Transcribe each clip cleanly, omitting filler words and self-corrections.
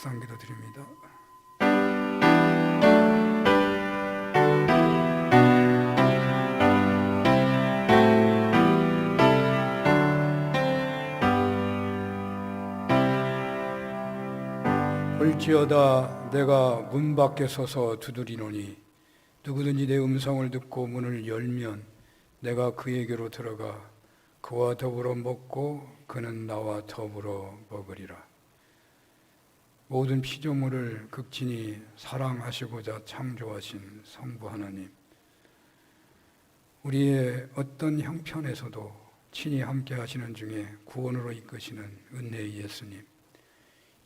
묵상기도 드립니다. 볼지어다 내가 문 밖에 서서 두드리노니 누구든지 내 음성을 듣고 문을 열면 내가 그에게로 들어가 그와 더불어 먹고 그는 나와 더불어 먹으리라. 모든 피조물을 극진히 사랑하시고자 창조하신 성부 하나님, 우리의 어떤 형편에서도 친히 함께 하시는 중에 구원으로 이끄시는 은혜의 예수님,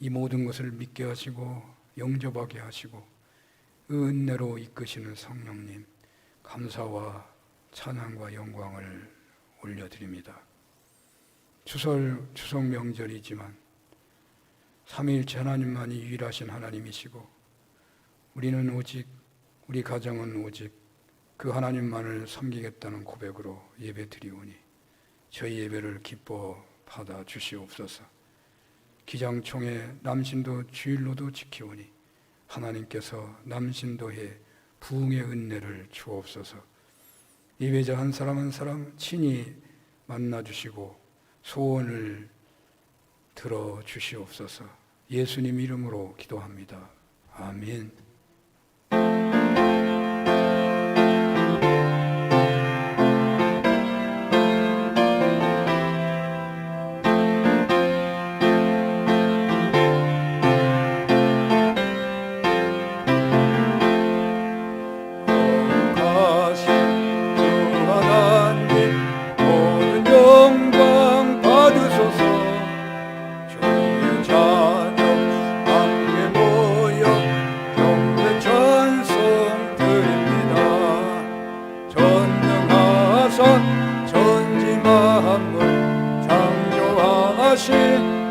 이 모든 것을 믿게 하시고 영접하게 하시고 은혜로 이끄시는 성령님, 감사와 찬양과 영광을 올려드립니다. 추석 명절이지만 삼위일체 하나님만이 유일하신 하나님이시고 우리는 오직, 우리 가정은 오직 그 하나님만을 섬기겠다는 고백으로 예배 드리오니 저희 예배를 기뻐 받아 주시옵소서. 기장총회 남신도 주일로도 지키오니 하나님께서 남신도에 부흥의 은혜를 주옵소서. 예배자 한 사람 한 사람 친히 만나주시고 소원을 들어주시옵소서. 예수님 이름으로 기도합니다. 아멘.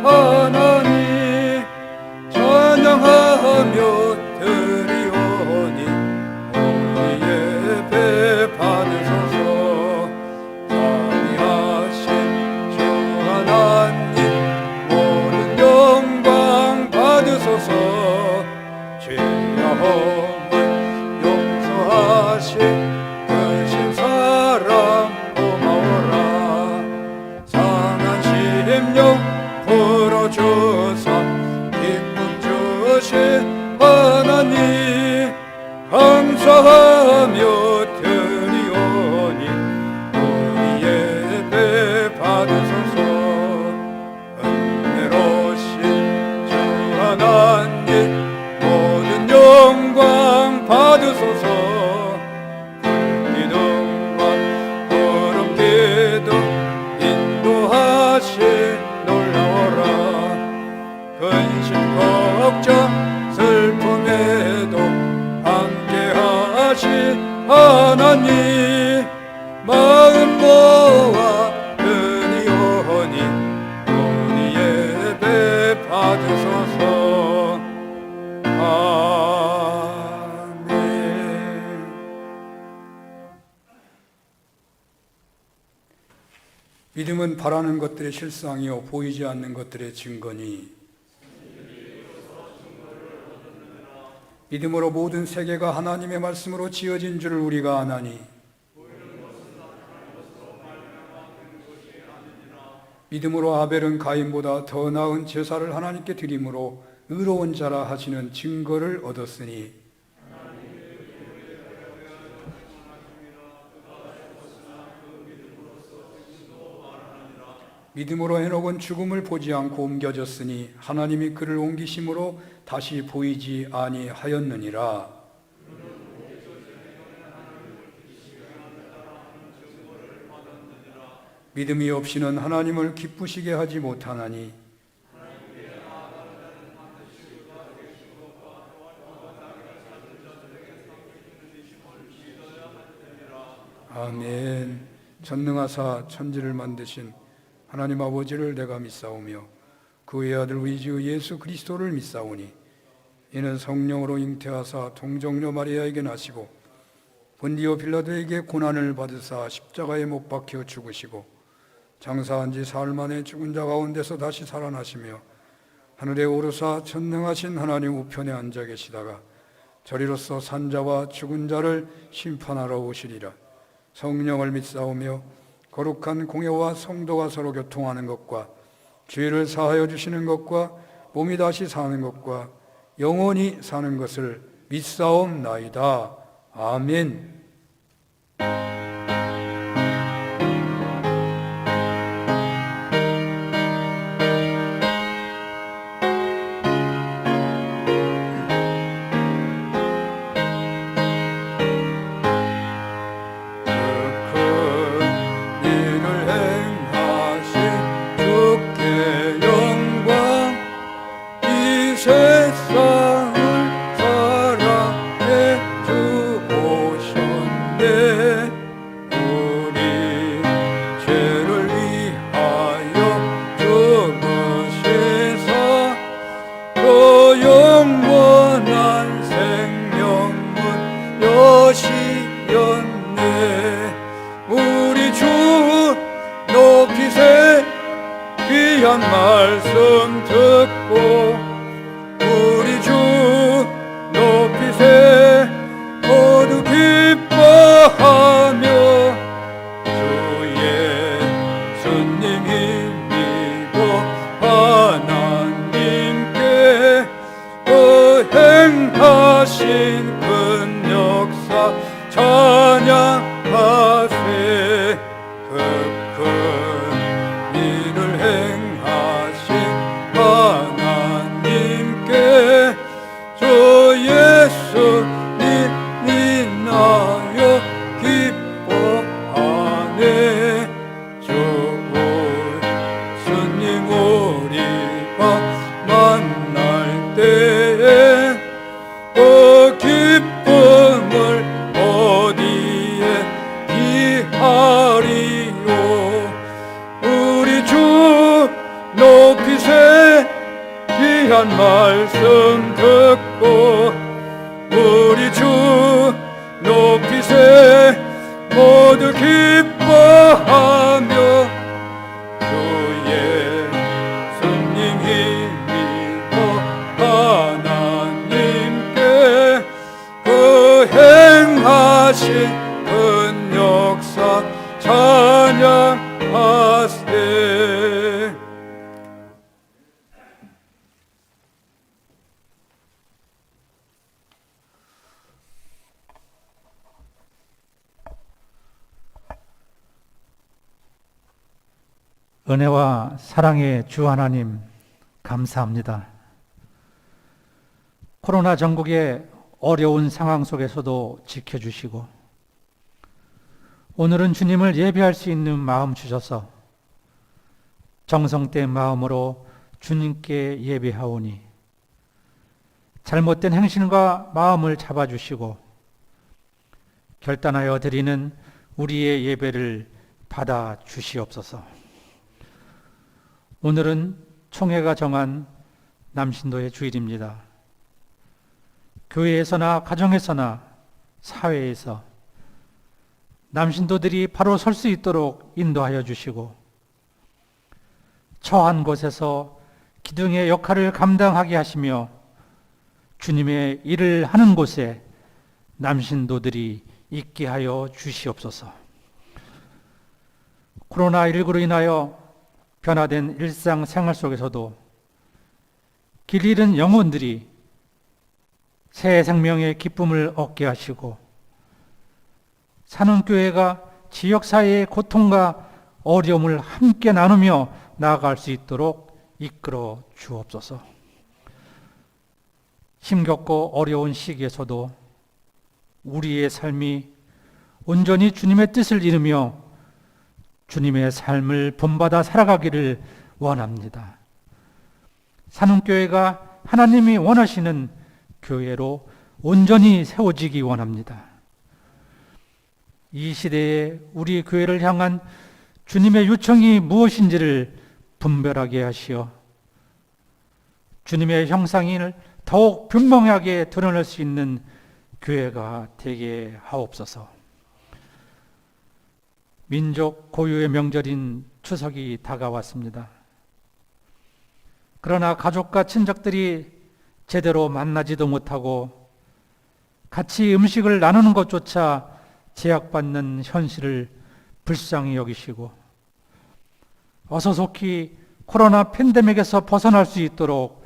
하나님 찬양하며 드리오니 우리 예배 받으소서. 자비하신 주 하나님 모든 영광 받으소서. 죄아함을 용서하신 크신 사랑 고마워라. 상한 심령 풀어주사 기쁨 주신 하나님 감사하며 드리오니 우리 예배 받으소서. 은혜로우신 주 하나님 모든 영광 받으소서. 불기둥과 구름기둥 인도하신 근심 걱정 슬픔에도 함께하신 하나님 마음 모아 드리오니 우리 예배 받으소서. 아멘. 믿음은 바라는 것들의 실상이요 보이지 않는 것들의 증거니 믿음으로 모든 세계가 하나님의 말씀으로 지어진 줄을 우리가 아나니 믿음으로 아벨은 가인보다 더 나은 제사를 하나님께 드림으로 의로운 자라 하시는 증거를 얻었으니 믿음으로 헤녹은 죽음을 보지 않고 옮겨졌으니 하나님이 그를 옮기심으로 다시 보이지 아니하였느니라. 믿음이 없이는 하나님을 기쁘시게 하지 못하나니 아멘. 전능하사 천지를 만드신 하나님 아버지를 내가 믿사오며 그 외아들 우리 주 예수 그리스도를 믿사오니 이는 성령으로 잉태하사 동정녀 마리아에게 나시고 본디오 빌라도에게 고난을 받으사 십자가에 못 박혀 죽으시고 장사한 지 사흘 만에 죽은 자 가운데서 다시 살아나시며 하늘에 오르사 전능하신 하나님 우편에 앉아 계시다가 저리로서 산자와 죽은 자를 심판하러 오시리라. 성령을 믿사오며 거룩한 공예와 성도가 서로 교통하는 것과 죄를 사하여 주시는 것과 몸이 다시 사는 것과 영원히 사는 것을 믿사옵나이다. 아멘. 귀한 말씀 듣고 우리 주 높이세 모두 기뻐하며 주 예수님 힘입어 하나님께 행하신 큰 역사 찬양하세. 그 큰 일을 행하신 하나님께 주 예수님 인하여 기뻐하네. 주 예수님 우리가 만날 때에 그 기쁨을 어디에 비하리요. 우리 주 높이세 귀한 말씀 듣고 우리 주 높이세 모두 기뻐하며 주 예수님 힘입어 하나님께 그 행하신 큰 역사 찬양하세. 은혜와 사랑의 주 하나님 감사합니다. 코로나 전국의 어려운 상황 속에서도 지켜주시고 오늘은 주님을 예배할 수 있는 마음 주셔서 정성된 마음으로 주님께 예배하오니 잘못된 행실과 마음을 잡아주시고 결단하여 드리는 우리의 예배를 받아 주시옵소서. 오늘은 총회가 정한 남신도의 주일입니다. 교회에서나 가정에서나 사회에서 남신도들이 바로 설 수 있도록 인도하여 주시고 처한 곳에서 기둥의 역할을 감당하게 하시며 주님의 일을 하는 곳에 남신도들이 있게 하여 주시옵소서. 코로나19로 인하여 변화된 일상생활 속에서도 길 잃은 영혼들이 새 생명의 기쁨을 얻게 하시고 사는 교회가 지역사회의 고통과 어려움을 함께 나누며 나아갈 수 있도록 이끌어 주옵소서. 힘겹고 어려운 시기에서도 우리의 삶이 온전히 주님의 뜻을 이루며 주님의 삶을 본받아 살아가기를 원합니다. 사는교회가 하나님이 원하시는 교회로 온전히 세워지기 원합니다. 이 시대에 우리 교회를 향한 주님의 요청이 무엇인지를 분별하게 하시어 주님의 형상을 더욱 분명하게 드러낼 수 있는 교회가 되게 하옵소서. 민족 고유의 명절인 추석이 다가왔습니다. 그러나 가족과 친척들이 제대로 만나지도 못하고 같이 음식을 나누는 것조차 제약받는 현실을 불쌍히 여기시고 어서 속히 코로나 팬데믹에서 벗어날 수 있도록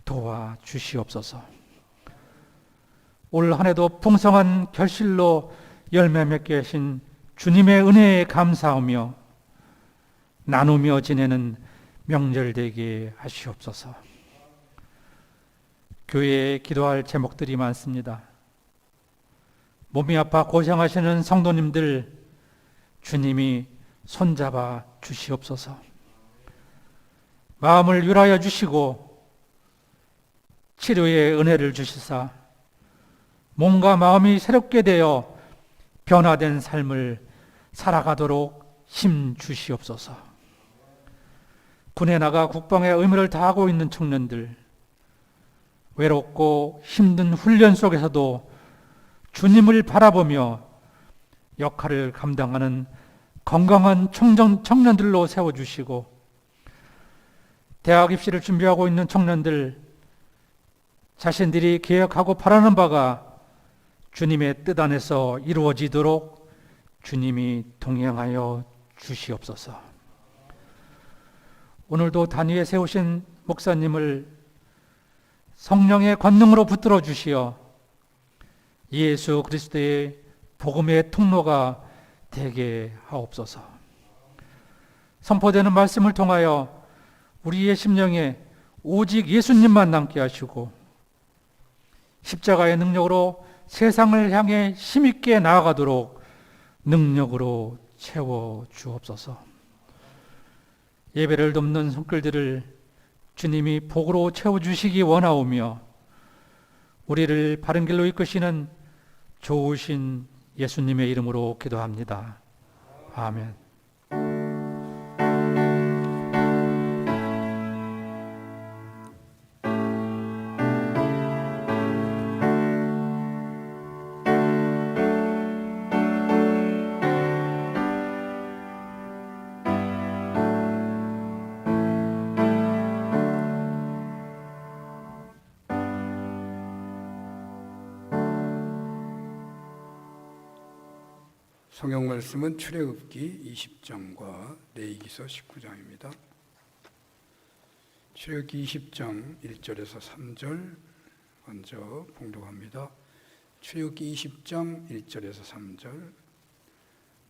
도와주시옵소서. 올 한 해도 풍성한 결실로 열매 맺게 하신 주님의 은혜에 감사하며 나누며 지내는 명절 되게 하시옵소서. 교회에 기도할 제목들이 많습니다. 몸이 아파 고생하시는 성도님들 주님이 손잡아 주시옵소서. 마음을 유라여 주시고 치료의 은혜를 주시사 몸과 마음이 새롭게 되어 변화된 삶을 살아가도록 힘 주시옵소서. 군에 나가 국방의 의무를 다하고 있는 청년들, 외롭고 힘든 훈련 속에서도 주님을 바라보며 역할을 감당하는 건강한 청년들로 세워주시고, 대학 입시를 준비하고 있는 청년들 자신들이 계획하고 바라는 바가 주님의 뜻 안에서 이루어지도록 주님이 동행하여 주시옵소서. 오늘도 단위에 세우신 목사님을 성령의 권능으로 붙들어 주시어 예수 그리스도의 복음의 통로가 되게 하옵소서. 선포되는 말씀을 통하여 우리의 심령에 오직 예수님만 남게 하시고 십자가의 능력으로 세상을 향해 힘있게 나아가도록 능력으로 채워 주옵소서. 예배를 돕는 손길들을 주님이 복으로 채워주시기 원하오며 우리를 바른 길로 이끄시는 좋으신 예수님의 이름으로 기도합니다. 아멘. 성경 말씀은 출애굽기 20장과 레위기서 19장입니다. 출애굽기 20장 1절에서 3절 먼저 봉독합니다. 출애굽기 20장 1절에서 3절.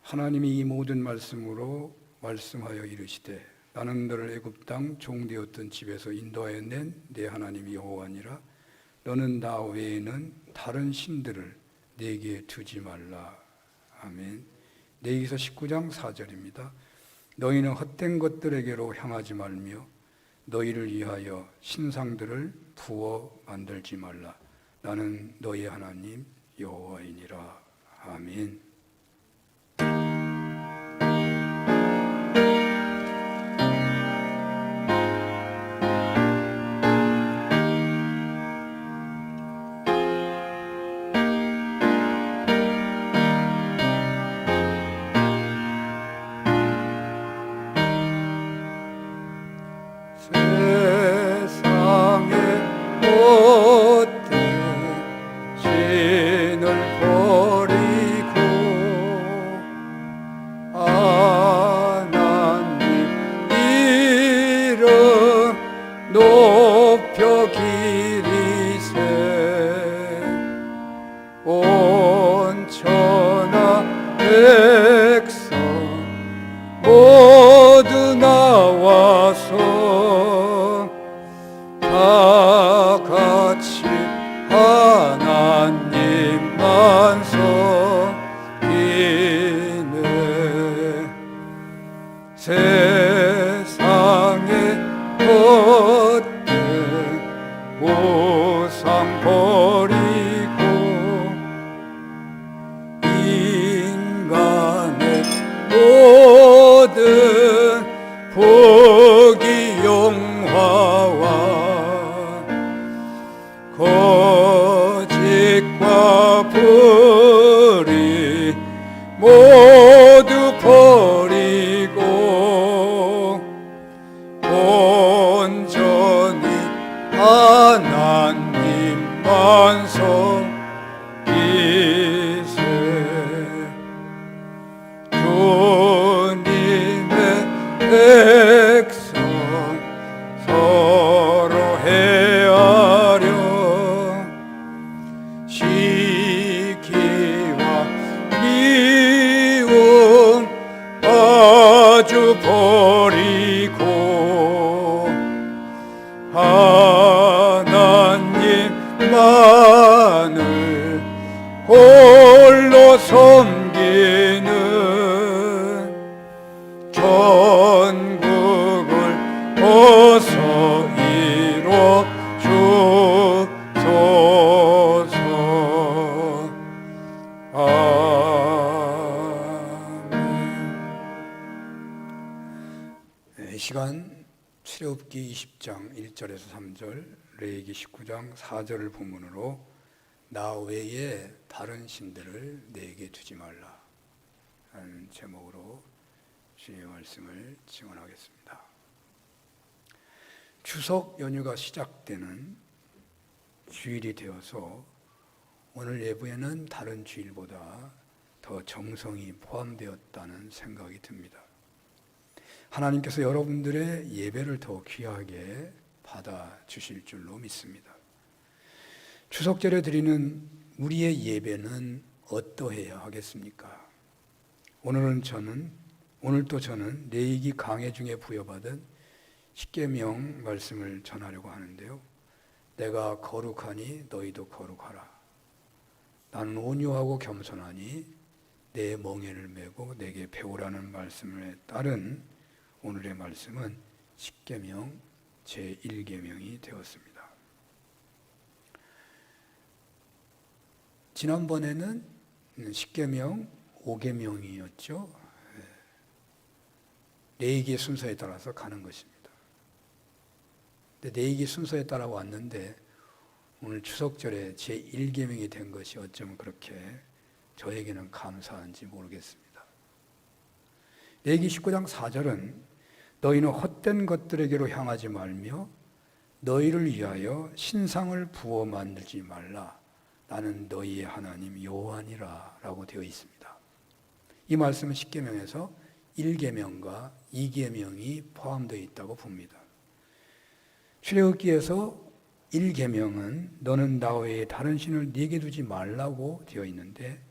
하나님이 이 모든 말씀으로 말씀하여 이르시되 나는 너를 애굽 땅 종되었던 집에서 인도하여 낸 내 하나님 여호와니라. 너는 나 외에는 다른 신들을 내게 두지 말라. 아멘. 레위기서 19장 4절입니다. 너희는 헛된 것들에게로 향하지 말며 너희를 위하여 신상들을 부어 만들지 말라. 나는 너희 하나님 여호와이니라. 아멘. 모두 나와서 다 같이 하나님만 섬기네. 세상의 헛된 우상 버리고 시간 출애굽기 20장 1절에서 3절, 레위기 19장 4절을 본문으로 나 외에 다른 신들을 내게 두지 말라 라는 제목으로 주님의 말씀을 증언하겠습니다. 추석 연휴가 시작되는 주일이 되어서 오늘 예배에는 다른 주일보다 더 정성이 포함되었다는 생각이 듭니다. 하나님께서 여러분들의 예배를 더 귀하게 받아주실 줄로 믿습니다. 추석절에 드리는 우리의 예배는 어떠해야 하겠습니까? 오늘도 저는 레위기 강해 중에 부여받은 십계명 말씀을 전하려고 하는데요. 내가 거룩하니 너희도 거룩하라. 나는 온유하고 겸손하니 내 멍에를 메고 내게 배우라는 말씀에 따른 오늘의 말씀은 십계명 제1계명이 되었습니다. 지난번에는 십계명 5계명이었죠. 레위기의 순서에 따라서 가는 것입니다. 근데 레위기 순서에 따라 왔는데 오늘 추석절에 제1계명이 된 것이 어쩌면 그렇게 저에게는 감사한지 모르겠습니다. 레위기 19장 4절은 너희는 헛된 것들에게로 향하지 말며 너희를 위하여 신상을 부어 만들지 말라. 나는 너희의 하나님 여호와니라 라고 되어 있습니다. 이 말씀은 십계명에서 1계명과 2계명이 포함되어 있다고 봅니다. 출애굽기에서 1계명은 너는 나 외에 다른 신을 네게 두지 말라고 되어 있는데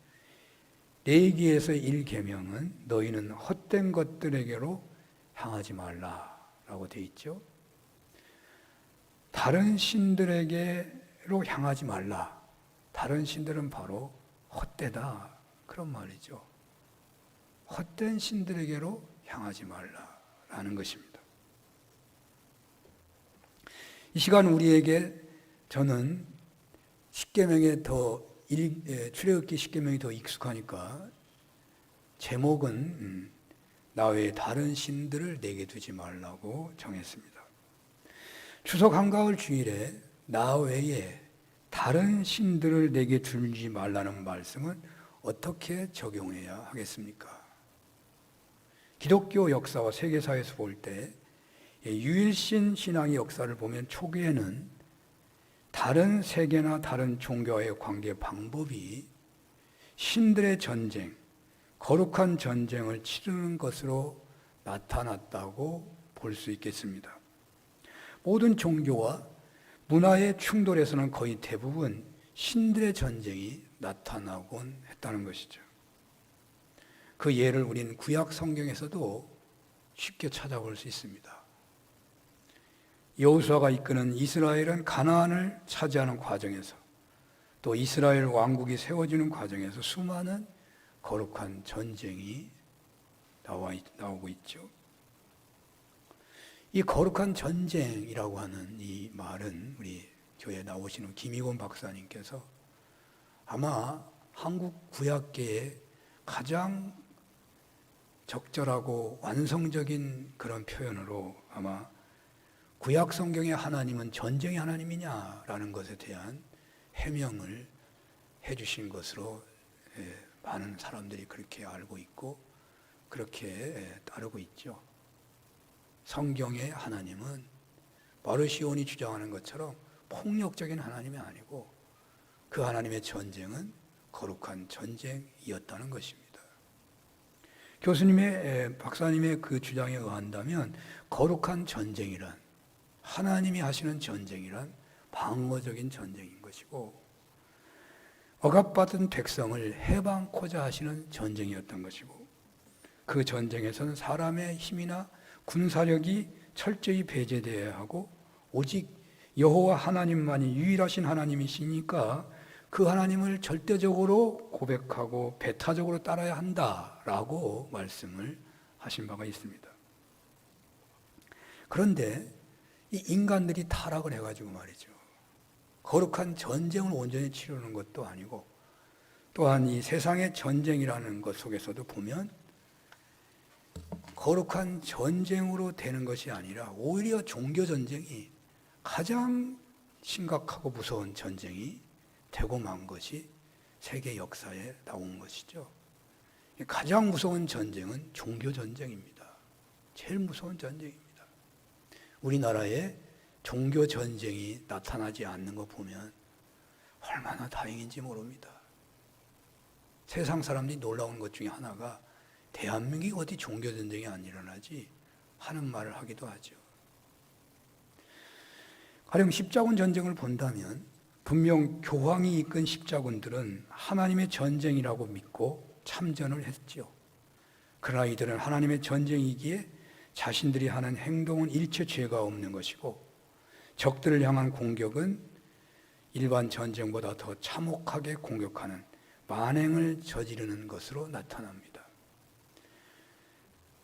레위기에서 1계명은 너희는 헛된 것들에게로 향하지 말라라고 되어 있죠. 다른 신들에게로 향하지 말라. 다른 신들은 바로 헛되다 그런 말이죠. 헛된 신들에게로 향하지 말라라는 것입니다. 이 시간 우리에게 저는 십계명에 출애굽기 십계명이 더 익숙하니까 제목은 나 외에 다른 신들을 내게 두지 말라고 정했습니다. 추석 한가을 주일에 나 외에 다른 신들을 내게 두지 말라는 말씀은 어떻게 적용해야 하겠습니까? 기독교 역사와 세계사에서 볼 때 유일신 신앙의 역사를 보면 초기에는 다른 세계나 다른 종교와의 관계 방법이 신들의 전쟁, 거룩한 전쟁을 치르는 것으로 나타났다고 볼 수 있겠습니다. 모든 종교와 문화의 충돌에서는 거의 대부분 신들의 전쟁이 나타나곤 했다는 것이죠. 그 예를 우리는 구약 성경에서도 쉽게 찾아볼 수 있습니다. 여호수아가 이끄는 이스라엘은 가나안을 차지하는 과정에서 또 이스라엘 왕국이 세워지는 과정에서 수많은 거룩한 전쟁이 나오고 있죠. 이 거룩한 전쟁이라고 하는 이 말은 우리 교회에 나오시는 김희곤 박사님께서 아마 한국 구약계의 가장 적절하고 완성적인 그런 표현으로 아마 구약 성경의 하나님은 전쟁의 하나님이냐라는 것에 대한 해명을 해주신 것으로 많은 사람들이 그렇게 알고 있고 그렇게 따르고 있죠. 성경의 하나님은 마르시온이 주장하는 것처럼 폭력적인 하나님이 아니고 그 하나님의 전쟁은 거룩한 전쟁이었다는 것입니다. 박사님의 그 주장에 의한다면 거룩한 전쟁이란 하나님이 하시는 전쟁이란 방어적인 전쟁인 것이고 억압받은 백성을 해방코자 하시는 전쟁이었던 것이고 그 전쟁에서는 사람의 힘이나 군사력이 철저히 배제되어야 하고 오직 여호와 하나님만이 유일하신 하나님이시니까 그 하나님을 절대적으로 고백하고 배타적으로 따라야 한다라고 말씀을 하신 바가 있습니다. 그런데 이 인간들이 타락을 해가지고 말이죠. 거룩한 전쟁을 온전히 치르는 것도 아니고 또한 이 세상의 전쟁이라는 것 속에서도 보면 거룩한 전쟁으로 되는 것이 아니라 오히려 종교 전쟁이 가장 심각하고 무서운 전쟁이 되고 만 것이 세계 역사에 나온 것이죠. 가장 무서운 전쟁은 종교 전쟁입니다. 제일 무서운 전쟁입니다. 우리나라에 종교 전쟁이 나타나지 않는 거 보면 얼마나 다행인지 모릅니다. 세상 사람들이 놀라운 것 중에 하나가 대한민국이 어디 종교 전쟁이 안 일어나지 하는 말을 하기도 하죠. 가령 십자군 전쟁을 본다면 분명 교황이 이끈 십자군들은 하나님의 전쟁이라고 믿고 참전을 했죠. 그러나 이들은 하나님의 전쟁이기에 자신들이 하는 행동은 일체 죄가 없는 것이고 적들을 향한 공격은 일반 전쟁보다 더 참혹하게 공격하는 만행을 저지르는 것으로 나타납니다.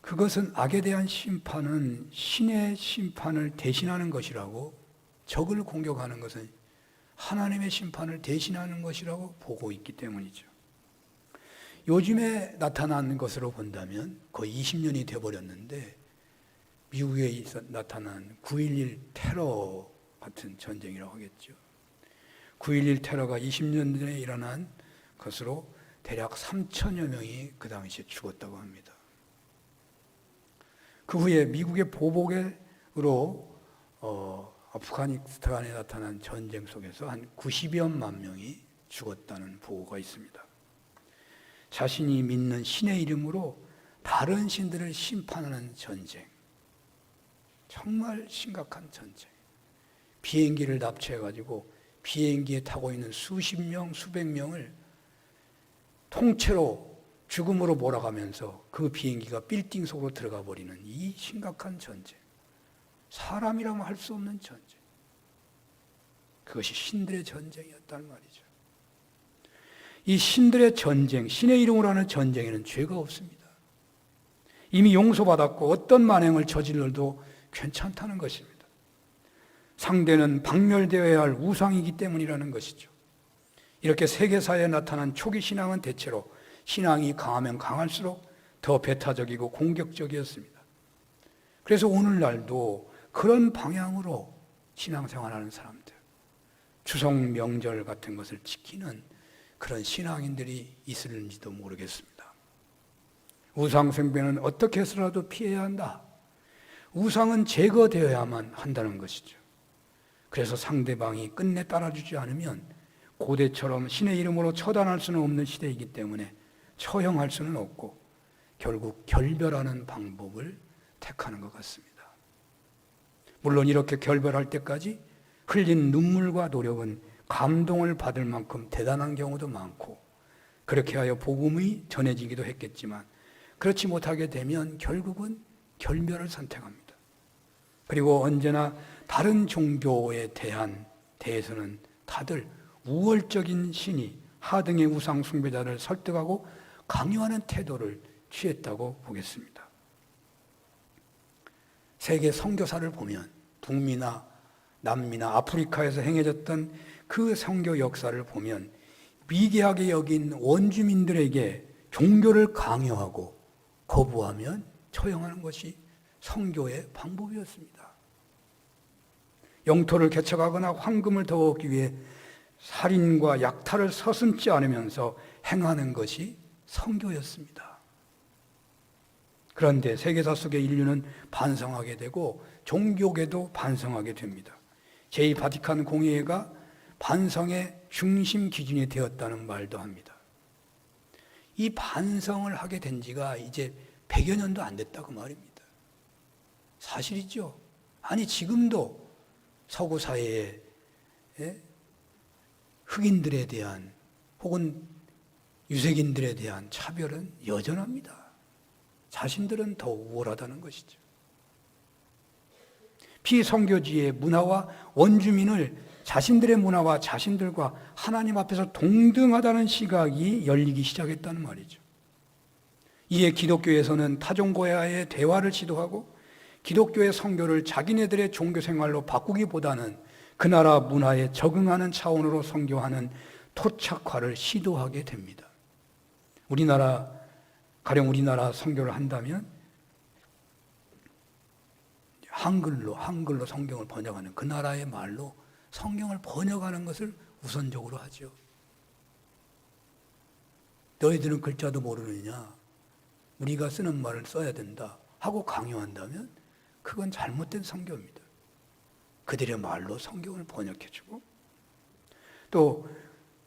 그것은 악에 대한 심판은 신의 심판을 대신하는 것이라고, 적을 공격하는 것은 하나님의 심판을 대신하는 것이라고 보고 있기 때문이죠. 요즘에 나타난 것으로 본다면 거의 20년이 되어버렸는데 미국에 나타난 9.11 테러 같은 전쟁이라고 하겠죠. 9.11 테러가 20년 전에 일어난 것으로 대략 3천여 명이 그 당시에 죽었다고 합니다. 그 후에 미국의 보복으로 아프가니스탄에 나타난 전쟁 속에서 한 90여만 명이 죽었다는 보고가 있습니다. 자신이 믿는 신의 이름으로 다른 신들을 심판하는 전쟁, 정말 심각한 전쟁. 비행기를 납치해가지고 비행기에 타고 있는 수십 명, 수백 명을 통째로 죽음으로 몰아가면서 그 비행기가 빌딩 속으로 들어가 버리는 이 심각한 전쟁. 사람이라면 할 수 없는 전쟁. 그것이 신들의 전쟁이었단 말이죠. 이 신들의 전쟁, 신의 이름으로 하는 전쟁에는 죄가 없습니다. 이미 용서받았고 어떤 만행을 저질러도 괜찮다는 것입니다. 상대는 박멸되어야 할 우상이기 때문이라는 것이죠. 이렇게 세계사에 나타난 초기 신앙은 대체로 신앙이 강하면 강할수록 더 배타적이고 공격적이었습니다. 그래서 오늘날도 그런 방향으로 신앙생활하는 사람들, 추석 명절 같은 것을 지키는 그런 신앙인들이 있을지도 모르겠습니다. 우상 숭배는 어떻게 해서라도 피해야 한다. 우상은 제거되어야만 한다는 것이죠. 그래서 상대방이 끝내 따라주지 않으면 고대처럼 신의 이름으로 처단할 수는 없는 시대이기 때문에 처형할 수는 없고 결국 결별하는 방법을 택하는 것 같습니다. 물론 이렇게 결별할 때까지 흘린 눈물과 노력은 감동을 받을 만큼 대단한 경우도 많고 그렇게 하여 복음이 전해지기도 했겠지만 그렇지 못하게 되면 결국은 결별을 선택합니다. 그리고 언제나 다른 종교에 대해서는 다들 우월적인 신이 하등의 우상 숭배자를 설득하고 강요하는 태도를 취했다고 보겠습니다. 세계 선교사를 보면 북미나 남미나 아프리카에서 행해졌던 그 선교 역사를 보면 미개하게 여긴 원주민들에게 종교를 강요하고 거부하면 처형하는 것이 선교의 방법이었습니다. 영토를 개척하거나 황금을 더 얻기 위해 살인과 약탈을 서슴지 않으면서 행하는 것이 선교였습니다. 그런데 세계사 속의 인류는 반성하게 되고 종교계도 반성하게 됩니다. 제2바티칸 공회가 반성의 중심 기준이 되었다는 말도 합니다. 이 반성을 하게 된 지가 이제 100여 년도 안 됐다고 말입니다. 사실이죠. 아니 지금도 서구 사회에 흑인들에 대한 혹은 유색인들에 대한 차별은 여전합니다. 자신들은 더 우월하다는 것이죠. 피선교지의 문화와 원주민을 자신들의 문화와 자신들과 하나님 앞에서 동등하다는 시각이 열리기 시작했다는 말이죠. 이에 기독교에서는 타종과의 대화를 시도하고 기독교의 선교를 자기네들의 종교 생활로 바꾸기보다는 그 나라 문화에 적응하는 차원으로 선교하는 토착화를 시도하게 됩니다. 가령 우리나라 선교를 한다면 한글로 성경을 번역하는 그 나라의 말로 성경을 번역하는 것을 우선적으로 하죠. 너희들은 글자도 모르느냐? 우리가 쓰는 말을 써야 된다 하고 강요한다면 그건 잘못된 선교입니다. 그들의 말로 성경을 번역해주고 또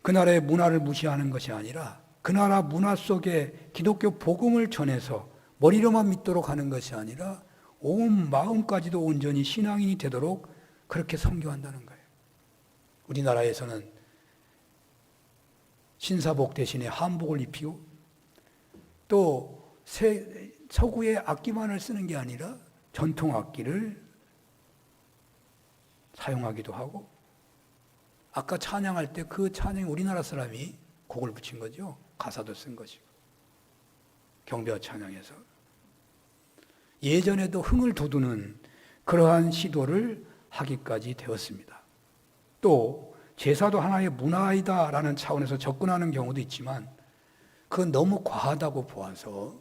그 나라의 문화를 무시하는 것이 아니라 그 나라 문화 속에 기독교 복음을 전해서 머리로만 믿도록 하는 것이 아니라 온 마음까지도 온전히 신앙인이 되도록 그렇게 선교한다는 거예요. 우리나라에서는 신사복 대신에 한복을 입히고 또 서구의 악기만을 쓰는 게 아니라 전통 악기를 사용하기도 하고 아까 찬양할 때 그 찬양이 우리나라 사람이 곡을 붙인 거죠. 가사도 쓴 것이고 경배와 찬양에서 예전에도 흥을 돋우는 그러한 시도를 하기까지 되었습니다. 또 제사도 하나의 문화이다라는 차원에서 접근하는 경우도 있지만 그건 너무 과하다고 보아서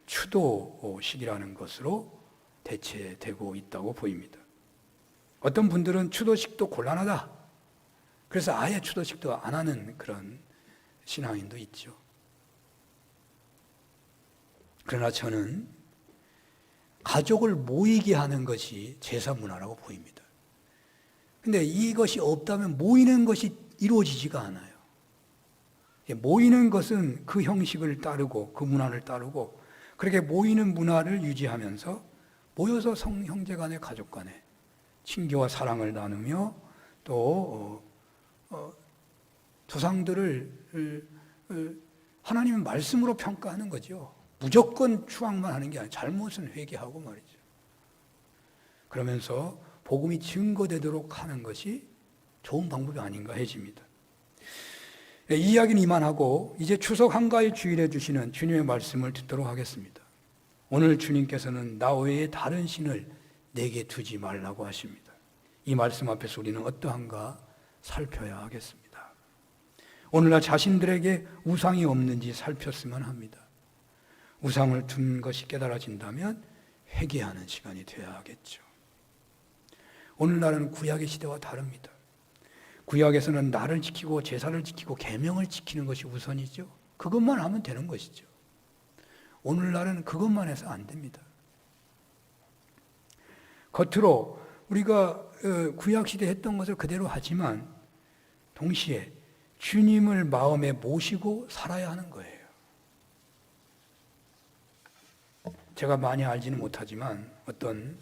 추도식이라는 것으로 대체되고 있다고 보입니다. 어떤 분들은 추도식도 곤란하다. 그래서 아예 추도식도 안 하는 그런 신앙인도 있죠. 그러나 저는 가족을 모이게 하는 것이 제사 문화라고 보입니다. 근데 이것이 없다면 모이는 것이 이루어지지가 않아요. 모이는 것은 그 형식을 따르고 그 문화를 따르고 그렇게 모이는 문화를 유지하면서 모여서 형제 간에 가족 간에 친교와 사랑을 나누며 또 조상들을 하나님의 말씀으로 평가하는 거죠. 무조건 추앙만 하는 게 아니라 잘못은 회개하고 말이죠. 그러면서 복음이 증거되도록 하는 것이 좋은 방법이 아닌가 해집니다. 이 이야기는 이만하고 이제 추석 한가위 주일에 주시는 주님의 말씀을 듣도록 하겠습니다. 오늘 주님께서는 나 외에 다른 신을 내게 두지 말라고 하십니다. 이 말씀 앞에서 우리는 어떠한가 살펴야 하겠습니다. 오늘날 자신들에게 우상이 없는지 살폈으면 합니다. 우상을 둔 것이 깨달아진다면 회개하는 시간이 되어야 하겠죠. 오늘날은 구약의 시대와 다릅니다. 구약에서는 날을 지키고 제사를 지키고 계명을 지키는 것이 우선이죠. 그것만 하면 되는 것이죠. 오늘날은 그것만 해서 안 됩니다. 겉으로 우리가 구약시대에 했던 것을 그대로 하지만 동시에 주님을 마음에 모시고 살아야 하는 거예요. 제가 많이 알지는 못하지만 어떤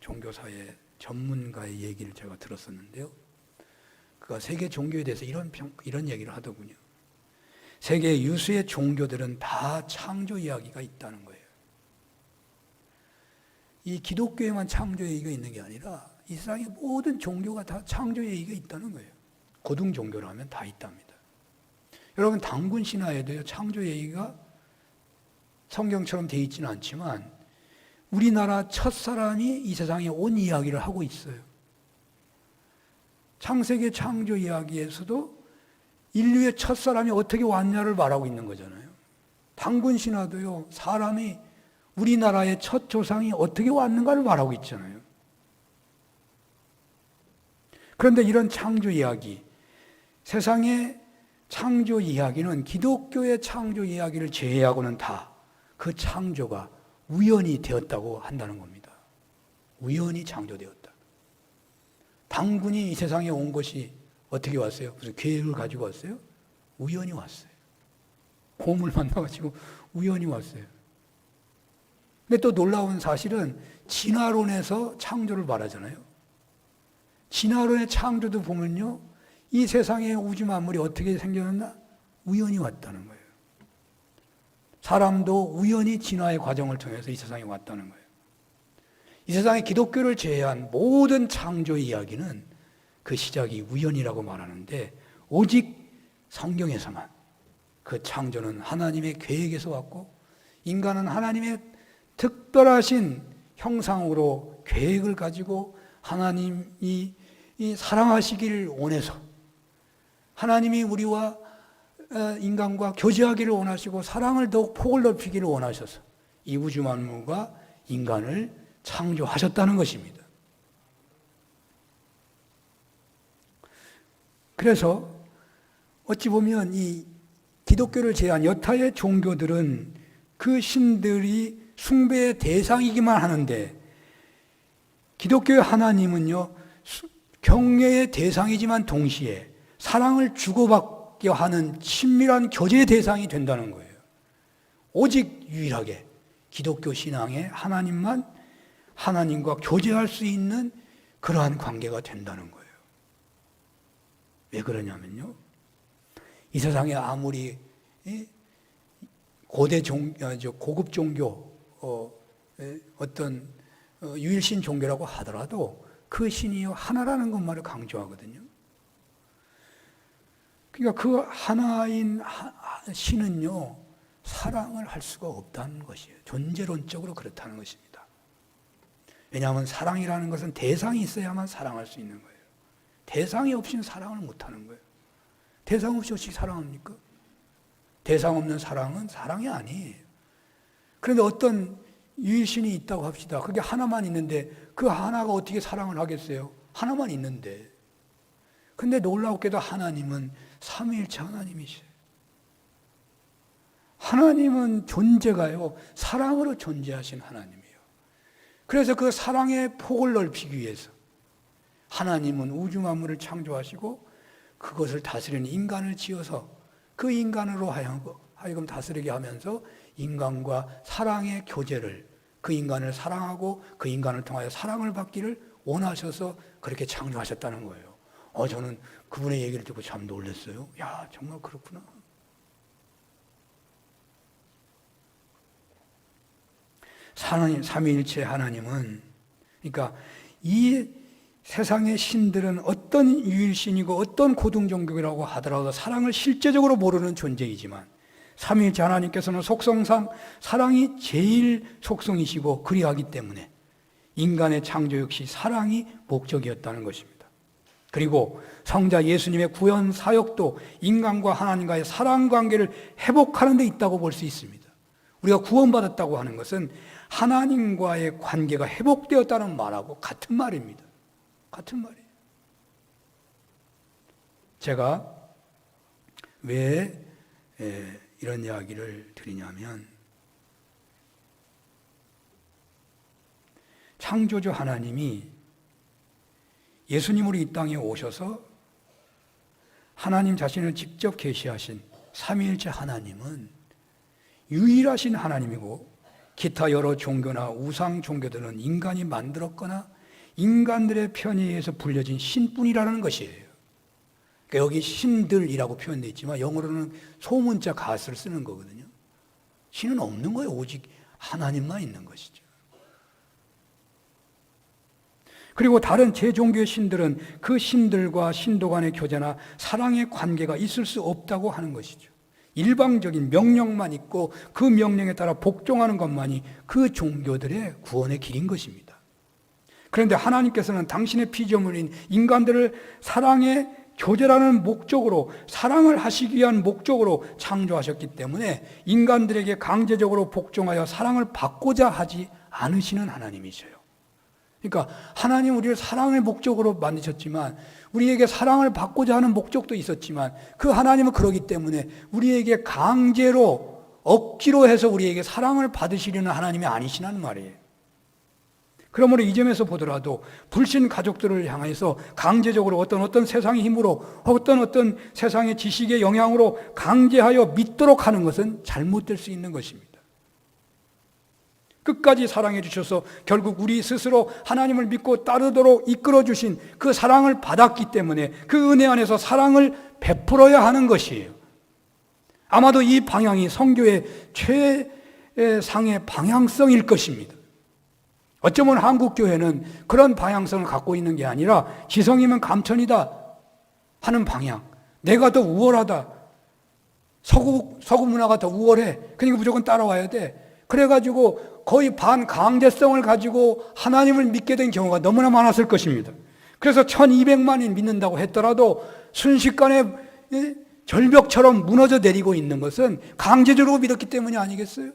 종교사의 전문가의 얘기를 제가 들었었는데요. 그가 세계 종교에 대해서 이런 얘기를 하더군요. 세계 유수의 종교들은 다 창조 이야기가 있다는 거예요. 이 기독교에만 창조 얘기가 있는 게 아니라 이 세상의 모든 종교가 다 창조 얘기가 있다는 거예요. 고등 종교라면 다 있답니다. 여러분 당군 신화에도요 창조 얘기가 성경처럼 돼 있지는 않지만 우리나라 첫 사람이 이 세상에 온 이야기를 하고 있어요. 창세기 창조 이야기에서도 인류의 첫 사람이 어떻게 왔냐를 말하고 있는 거잖아요. 당군 신화도요 사람이 우리나라의 첫 조상이 어떻게 왔는가를 말하고 있잖아요. 그런데 이런 창조 이야기, 세상의 창조 이야기는 기독교의 창조 이야기를 제외하고는 다 그 창조가 우연히 되었다고 한다는 겁니다. 우연히 창조되었다. 당군이 이 세상에 온 것이 어떻게 왔어요? 무슨 계획을 가지고 왔어요? 우연히 왔어요. 곰을 만나가지고 우연히 왔어요. 근데 또 놀라운 사실은 진화론에서 창조를 말하잖아요. 진화론의 창조도 보면요, 이 세상의 우주 만물이 어떻게 생겨났나? 우연히 왔다는 거예요. 사람도 우연히 진화의 과정을 통해서 이 세상에 왔다는 거예요. 이 세상에 기독교를 제외한 모든 창조 이야기는 그 시작이 우연이라고 말하는데 오직 성경에서만 그 창조는 하나님의 계획에서 왔고 인간은 하나님의 특별하신 형상으로 계획을 가지고 하나님이 사랑하시기를 원해서 하나님이 우리와 인간과 교제하기를 원하시고 사랑을 더욱 폭을 넓히기를 원하셔서 이 우주 만물과 인간을 창조하셨다는 것입니다. 그래서 어찌 보면 이 기독교를 제한 여타의 종교들은 그 신들이 숭배의 대상이기만 하는데, 기독교의 하나님은요, 경외의 대상이지만 동시에 사랑을 주고받게 하는 친밀한 교제의 대상이 된다는 거예요. 오직 유일하게 기독교 신앙의 하나님만 하나님과 교제할 수 있는 그러한 관계가 된다는 거예요. 왜 그러냐면요, 이 세상에 아무리 고급 종교, 어떤 유일신 종교라고 하더라도 그 신이 하나라는 것만을 강조하거든요. 그러니까 그 하나인 신은요, 사랑을 할 수가 없다는 것이에요. 존재론적으로 그렇다는 것입니다. 왜냐하면 사랑이라는 것은 대상이 있어야만 사랑할 수 있는 거예요. 대상이 없이는 사랑을 못하는 거예요. 대상 없이 어떻게 사랑합니까? 대상 없는 사랑은 사랑이 아니에요. 그런데 어떤 유일신이 있다고 합시다. 그게 하나만 있는데 그 하나가 어떻게 사랑을 하겠어요? 하나만 있는데. 근데 놀랍게도 하나님은 삼위일체 하나님이세요. 하나님은 존재가요, 사랑으로 존재하신 하나님이에요. 그래서 그 사랑의 폭을 넓히기 위해서 하나님은 우주 만물을 창조하시고 그것을 다스리는 인간을 지어서 그 인간으로 하여금 다스리게 하면서 인간과 사랑의 교제를, 그 인간을 사랑하고 그 인간을 통하여 사랑을 받기를 원하셔서 그렇게 창조하셨다는 거예요. 저는 그분의 얘기를 듣고 참 놀랐어요. 야, 정말 그렇구나. 삼위일체 하나님은, 그러니까 이 세상의 신들은 어떤 유일신이고 어떤 고등종교라고 하더라도 사랑을 실제적으로 모르는 존재이지만 삼위일체 하나님께서는 속성상 사랑이 제일 속성이시고 그리하기 때문에 인간의 창조 역시 사랑이 목적이었다는 것입니다. 그리고 성자 예수님의 구원 사역도 인간과 하나님과의 사랑 관계를 회복하는 데 있다고 볼 수 있습니다. 우리가 구원받았다고 하는 것은 하나님과의 관계가 회복되었다는 말하고 같은 말입니다. 같은 말이에요. 제가 왜 이런 이야기를 드리냐면, 창조주 하나님이 예수님으로 이 땅에 오셔서 하나님 자신을 직접 계시하신 삼위일체 하나님은 유일하신 하나님이고, 기타 여러 종교나 우상 종교들은 인간이 만들었거나 인간들의 편의에 의해서 불려진 신뿐이라는 것이에요. 그러니까 여기 신들이라고 표현되어 있지만 영어로는 소문자 갓을 쓰는 거거든요. 신은 없는 거예요. 오직 하나님만 있는 것이죠. 그리고 다른 제종교의 신들은 그 신들과 신도 간의 교제나 사랑의 관계가 있을 수 없다고 하는 것이죠. 일방적인 명령만 있고 그 명령에 따라 복종하는 것만이 그 종교들의 구원의 길인 것입니다. 그런데 하나님께서는 당신의 피조물인 인간들을 사랑의 교제라는 목적으로, 사랑을 하시기 위한 목적으로 창조하셨기 때문에 인간들에게 강제적으로 복종하여 사랑을 받고자 하지 않으시는 하나님이셔요. 그러니까 하나님 우리를 사랑의 목적으로 만드셨지만 우리에게 사랑을 받고자 하는 목적도 있었지만 그 하나님은 그러기 때문에 우리에게 강제로, 억지로 해서 우리에게 사랑을 받으시려는 하나님이 아니시라는 말이에요. 그러므로 이 점에서 보더라도 불신 가족들을 향해서 강제적으로 어떤 세상의 힘으로, 어떤 세상의 지식의 영향으로 강제하여 믿도록 하는 것은 잘못될 수 있는 것입니다. 끝까지 사랑해 주셔서 결국 우리 스스로 하나님을 믿고 따르도록 이끌어 주신 그 사랑을 받았기 때문에 그 은혜 안에서 사랑을 베풀어야 하는 것이에요. 아마도 이 방향이 선교의 최상의 방향성일 것입니다. 어쩌면 한국교회는 그런 방향성을 갖고 있는 게 아니라 지성이면 감천이다 하는 방향, 내가 더 우월하다, 서구 문화가 더 우월해, 그러니까 무조건 따라와야 돼, 그래가지고 거의 반강제성을 가지고 하나님을 믿게 된 경우가 너무나 많았을 것입니다. 그래서 1200만이 믿는다고 했더라도 순식간에 절벽처럼 무너져 내리고 있는 것은 강제적으로 믿었기 때문이 아니겠어요?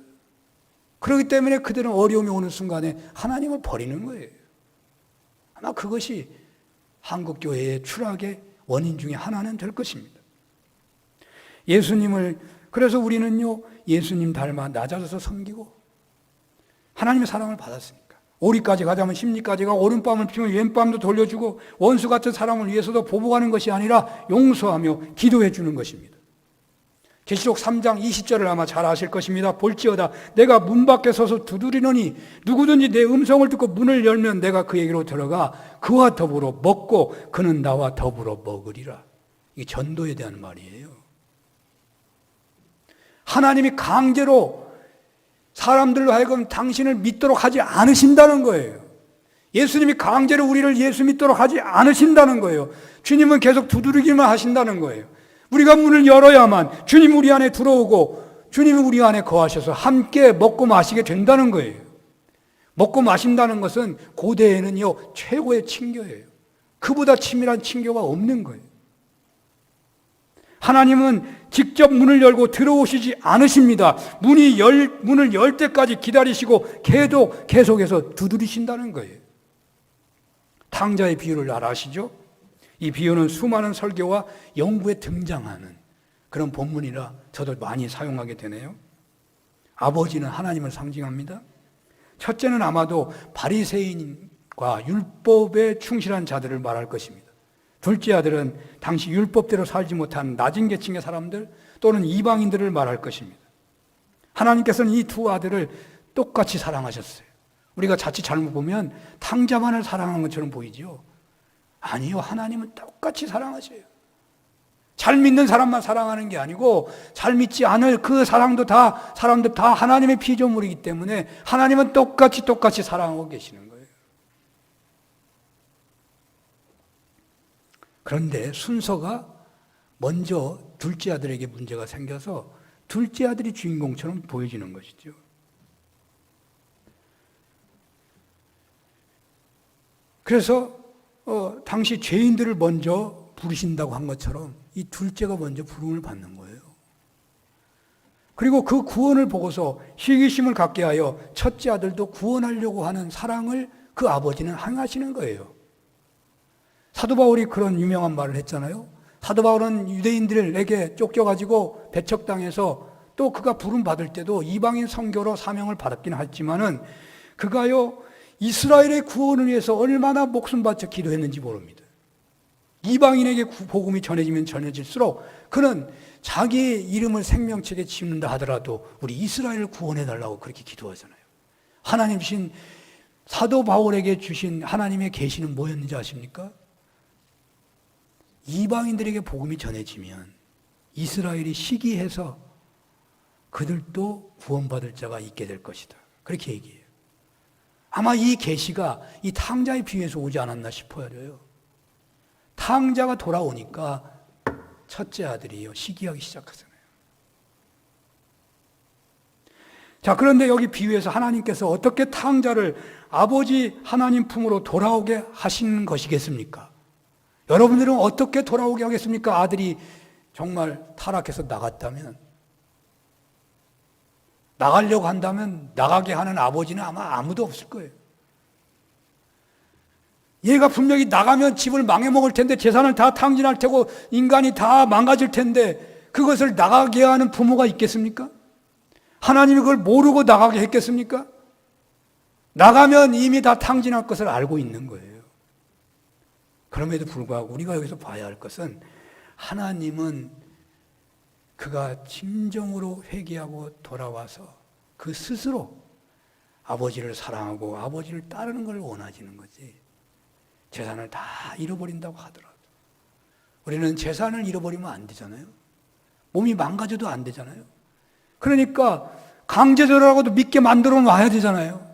그렇기 때문에 그들은 어려움이 오는 순간에 하나님을 버리는 거예요. 아마 그것이 한국교회의 추락의 원인 중에 하나는 될 것입니다. 그래서 우리는요, 예수님 닮아 낮아져서 섬기고 하나님의 사랑을 받았으니까. 오리까지 가자면 십리까지 가, 오른밤을 피면 왼밤도 돌려주고 원수 같은 사람을 위해서도 보복하는 것이 아니라 용서하며 기도해 주는 것입니다. 계시록 3장 20절을 아마 잘 아실 것입니다. 볼지어다 내가 문 밖에 서서 두드리노니 누구든지 내 음성을 듣고 문을 열면 내가 그에게로 들어가 그와 더불어 먹고 그는 나와 더불어 먹으리라. 이게 전도에 대한 말이에요. 하나님이 강제로 사람들로 하여금 당신을 믿도록 하지 않으신다는 거예요. 예수님이 강제로 우리를 예수 믿도록 하지 않으신다는 거예요. 주님은 계속 두드리기만 하신다는 거예요. 우리가 문을 열어야만 주님 우리 안에 들어오고 주님이 우리 안에 거하셔서 함께 먹고 마시게 된다는 거예요. 먹고 마신다는 것은 고대에는요 최고의 친교예요. 그보다 친밀한 친교가 없는 거예요. 하나님은 직접 문을 열고 들어오시지 않으십니다. 문을 열 때까지 기다리시고 계속해서 두드리신다는 거예요. 탕자의 비유를 잘 아시죠? 이 비유는 수많은 설교와 연구에 등장하는 그런 본문이라 저도 많이 사용하게 되네요. 아버지는 하나님을 상징합니다. 첫째는 아마도 바리새인과 율법에 충실한 자들을 말할 것입니다. 둘째 아들은 당시 율법대로 살지 못한 낮은 계층의 사람들 또는 이방인들을 말할 것입니다. 하나님께서는 이 두 아들을 똑같이 사랑하셨어요. 우리가 자칫 잘못 보면 탕자만을 사랑한 것처럼 보이지요. 아니요, 하나님은 똑같이 사랑하셔요. 잘 믿는 사람만 사랑하는 게 아니고 잘 믿지 않을 그 사람들 다 하나님의 피조물이기 때문에 하나님은 똑같이 사랑하고 계시는 거예요. 그런데 순서가 먼저 둘째 아들에게 문제가 생겨서 둘째 아들이 주인공처럼 보여지는 것이죠. 그래서 당시 죄인들을 먼저 부르신다고 한 것처럼 이 둘째가 먼저 부름을 받는 거예요. 그리고 그 구원을 보고서 시기심을 갖게 하여 첫째 아들도 구원하려고 하는 사랑을 그 아버지는 행하시는 거예요. 사도 바울이 그런 유명한 말을 했잖아요. 사도 바울은 유대인들에게 쫓겨가지고 배척당해서 또 그가 부름 받을 때도 이방인 선교로 사명을 받았긴 했지만은 그가요 이스라엘의 구원을 위해서 얼마나 목숨 바쳐 기도했는지 모릅니다. 이방인에게 복음이 전해지면 전해질수록 그는 자기의 이름을 생명책에 짓는다 하더라도 우리 이스라엘을 구원해달라고 그렇게 기도하잖아요. 하나님 주신 사도 바울에게 주신 하나님의 계시는 뭐였는지 아십니까? 이방인들에게 복음이 전해지면 이스라엘이 시기해서 그들도 구원받을 자가 있게 될 것이다. 그렇게 얘기해요. 아마 이 계시가 이 탕자의 비유에서 오지 않았나 싶어요. 탕자가 돌아오니까 첫째 아들이요 시기하기 시작하잖아요. 자, 그런데 여기 비유에서 하나님께서 어떻게 탕자를 아버지 하나님 품으로 돌아오게 하시는 것이겠습니까? 여러분들은 어떻게 돌아오게 하겠습니까? 아들이 정말 타락해서 나갔다면, 나가려고 한다면 나가게 하는 아버지는 아마 아무도 없을 거예요. 얘가 분명히 나가면 집을 망해먹을 텐데 재산을 다 탕진할 테고 인간이 다 망가질 텐데 그것을 나가게 하는 부모가 있겠습니까? 하나님이 그걸 모르고 나가게 했겠습니까? 나가면 이미 다 탕진할 것을 알고 있는 거예요. 그럼에도 불구하고 우리가 여기서 봐야 할 것은 하나님은 그가 진정으로 회개하고 돌아와서 그 스스로 아버지를 사랑하고 아버지를 따르는 걸 원하시는 거지. 재산을 다 잃어버린다고 하더라도 우리는 재산을 잃어버리면 안 되잖아요. 몸이 망가져도 안 되잖아요. 그러니까 강제적으로라도 믿게 만들어 놔야 되잖아요.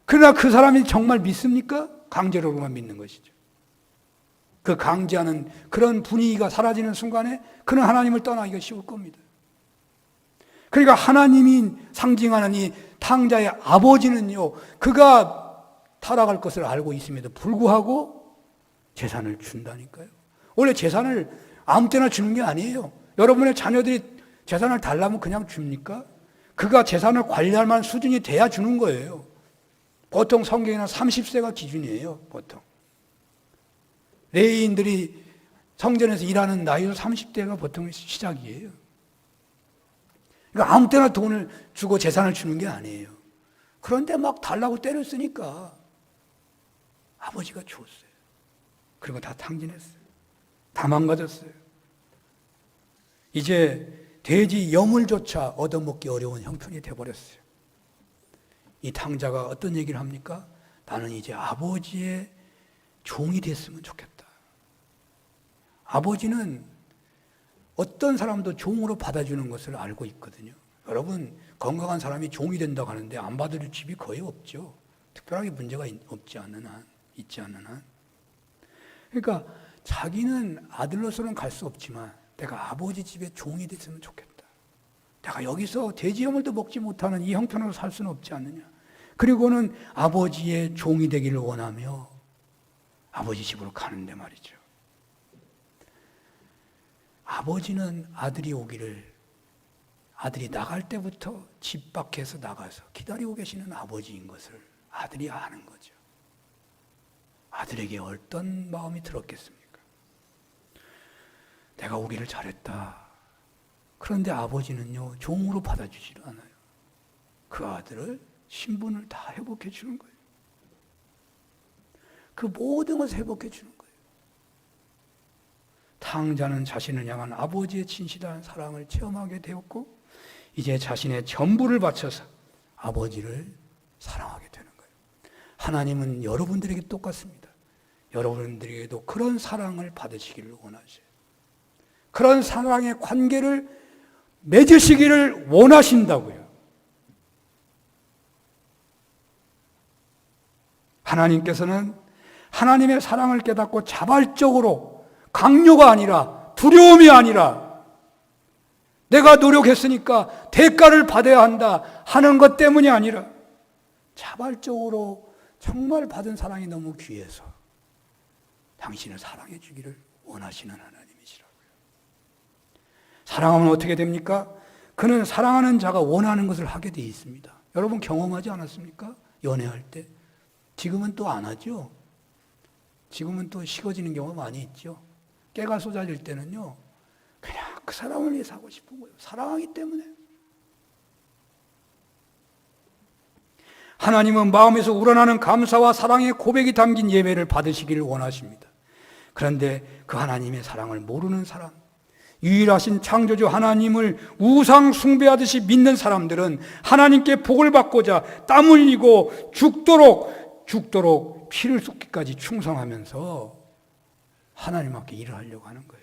그러나 그 사람이 정말 믿습니까? 강제로만 믿는 것이죠. 그 강제하는 그런 분위기가 사라지는 순간에 그는 하나님을 떠나기가 쉬울 겁니다. 그러니까 하나님이 상징하는 이 탕자의 아버지는요, 그가 타락할 것을 알고 있음에도 불구하고 재산을 준다니까요. 원래 재산을 아무 때나 주는 게 아니에요. 여러분의 자녀들이 재산을 달라면 그냥 줍니까? 그가 재산을 관리할 만한 수준이 돼야 주는 거예요. 보통 성경에는 30세가 기준이에요. 보통 레위인들이 성전에서 일하는 나이도 30대가 보통 시작이에요. 그러니까 아무 때나 돈을 주고 재산을 주는 게 아니에요. 그런데 막 달라고 때렸으니까 아버지가 줬어요. 그리고 다 탕진했어요. 다 망가졌어요. 이제 돼지 여물조차 얻어먹기 어려운 형편이 되어버렸어요. 이 탕자가 어떤 얘기를 합니까? 나는 이제 아버지의 종이 됐으면 좋겠다. 아버지는 어떤 사람도 종으로 받아주는 것을 알고 있거든요. 여러분, 건강한 사람이 종이 된다고 하는데 안 받아줄 집이 거의 없죠. 특별하게 문제가 있지 않는 한. 그러니까 자기는 아들로서는 갈 수 없지만 내가 아버지 집에 종이 됐으면 좋겠다. 내가 여기서 돼지 여물도 먹지 못하는 이 형편으로 살 수는 없지 않느냐. 그리고는 아버지의 종이 되기를 원하며 아버지 집으로 가는데 말이죠. 아버지는 아들이 오기를, 아들이 나갈 때부터 집 밖에서 나가서 기다리고 계시는 아버지인 것을 아들이 아는 거죠. 아들에게 어떤 마음이 들었겠습니까? 내가 오기를 잘했다. 그런데 아버지는요, 종으로 받아주지를 않아요. 그 아들을 신분을 다 회복해 주는 거예요. 그 모든 것을 회복해 주는 거예요. 탕자는 자신을 향한 아버지의 진실한 사랑을 체험하게 되었고 이제 자신의 전부를 바쳐서 아버지를 사랑하게 되는 거예요. 하나님은 여러분들에게 똑같습니다. 여러분들에게도 그런 사랑을 받으시기를 원하셔요. 그런 사랑의 관계를 맺으시기를 원하신다고요. 하나님께서는 하나님의 사랑을 깨닫고 자발적으로 강요가 아니라 두려움이 아니라 내가 노력했으니까 대가를 받아야 한다 하는 것 때문이 아니라 자발적으로 정말 받은 사랑이 너무 귀해서 당신을 사랑해 주기를 원하시는 하나님이시라고요. 사랑하면 어떻게 됩니까? 그는 사랑하는 자가 원하는 것을 하게 되어 있습니다. 여러분 경험하지 않았습니까? 연애할 때. 지금은 또 안 하죠. 지금은 또 식어지는 경우가 많이 있죠. 깨가 쏟아질 때는요, 그냥 그 사람을 위해서 하고 싶은 거예요. 사랑하기 때문에. 하나님은 마음에서 우러나는 감사와 사랑의 고백이 담긴 예배를 받으시기를 원하십니다. 그런데 그 하나님의 사랑을 모르는 사람, 유일하신 창조주 하나님을 우상 숭배하듯이 믿는 사람들은 하나님께 복을 받고자 땀 흘리고 죽도록 피를 쏟기까지 충성하면서 하나님 앞에 일을 하려고 하는 거예요.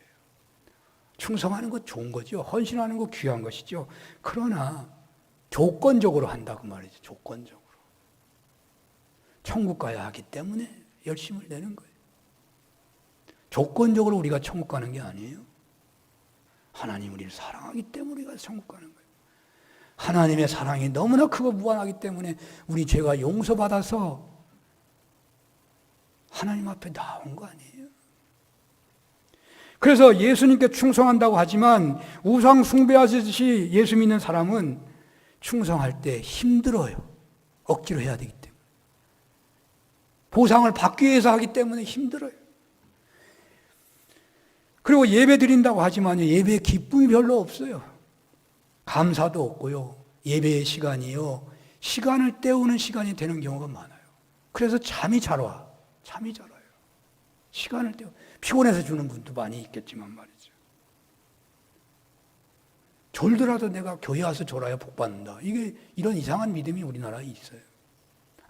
충성하는 것 좋은 거죠. 헌신하는 것 귀한 것이죠. 그러나 조건적으로 한다고 말이죠. 조건적으로. 천국 가야 하기 때문에 열심을 내는 거예요. 조건적으로 우리가 천국 가는 게 아니에요. 하나님 우리를 사랑하기 때문에 우리가 천국 가는 거예요. 하나님의 사랑이 너무나 크고 무한하기 때문에 우리 죄가 용서받아서 하나님 앞에 나온 거 아니에요. 그래서 예수님께 충성한다고 하지만 우상 숭배하듯이 예수 믿는 사람은 충성할 때 힘들어요. 억지로 해야 되기 때문에. 보상을 받기 위해서 하기 때문에 힘들어요. 그리고 예배 드린다고 하지만 예배에 기쁨이 별로 없어요. 감사도 없고요. 예배의 시간이요. 시간을 때우는 시간이 되는 경우가 많아요. 그래서 잠이 잘 와. 잠이 잘 와요. 시간을 때워. 피곤해서 주는 분도 많이 있겠지만 말이죠. 졸더라도 내가 교회 와서 졸아야 복 받는다. 이게 이런 이상한 믿음이 우리나라에 있어요.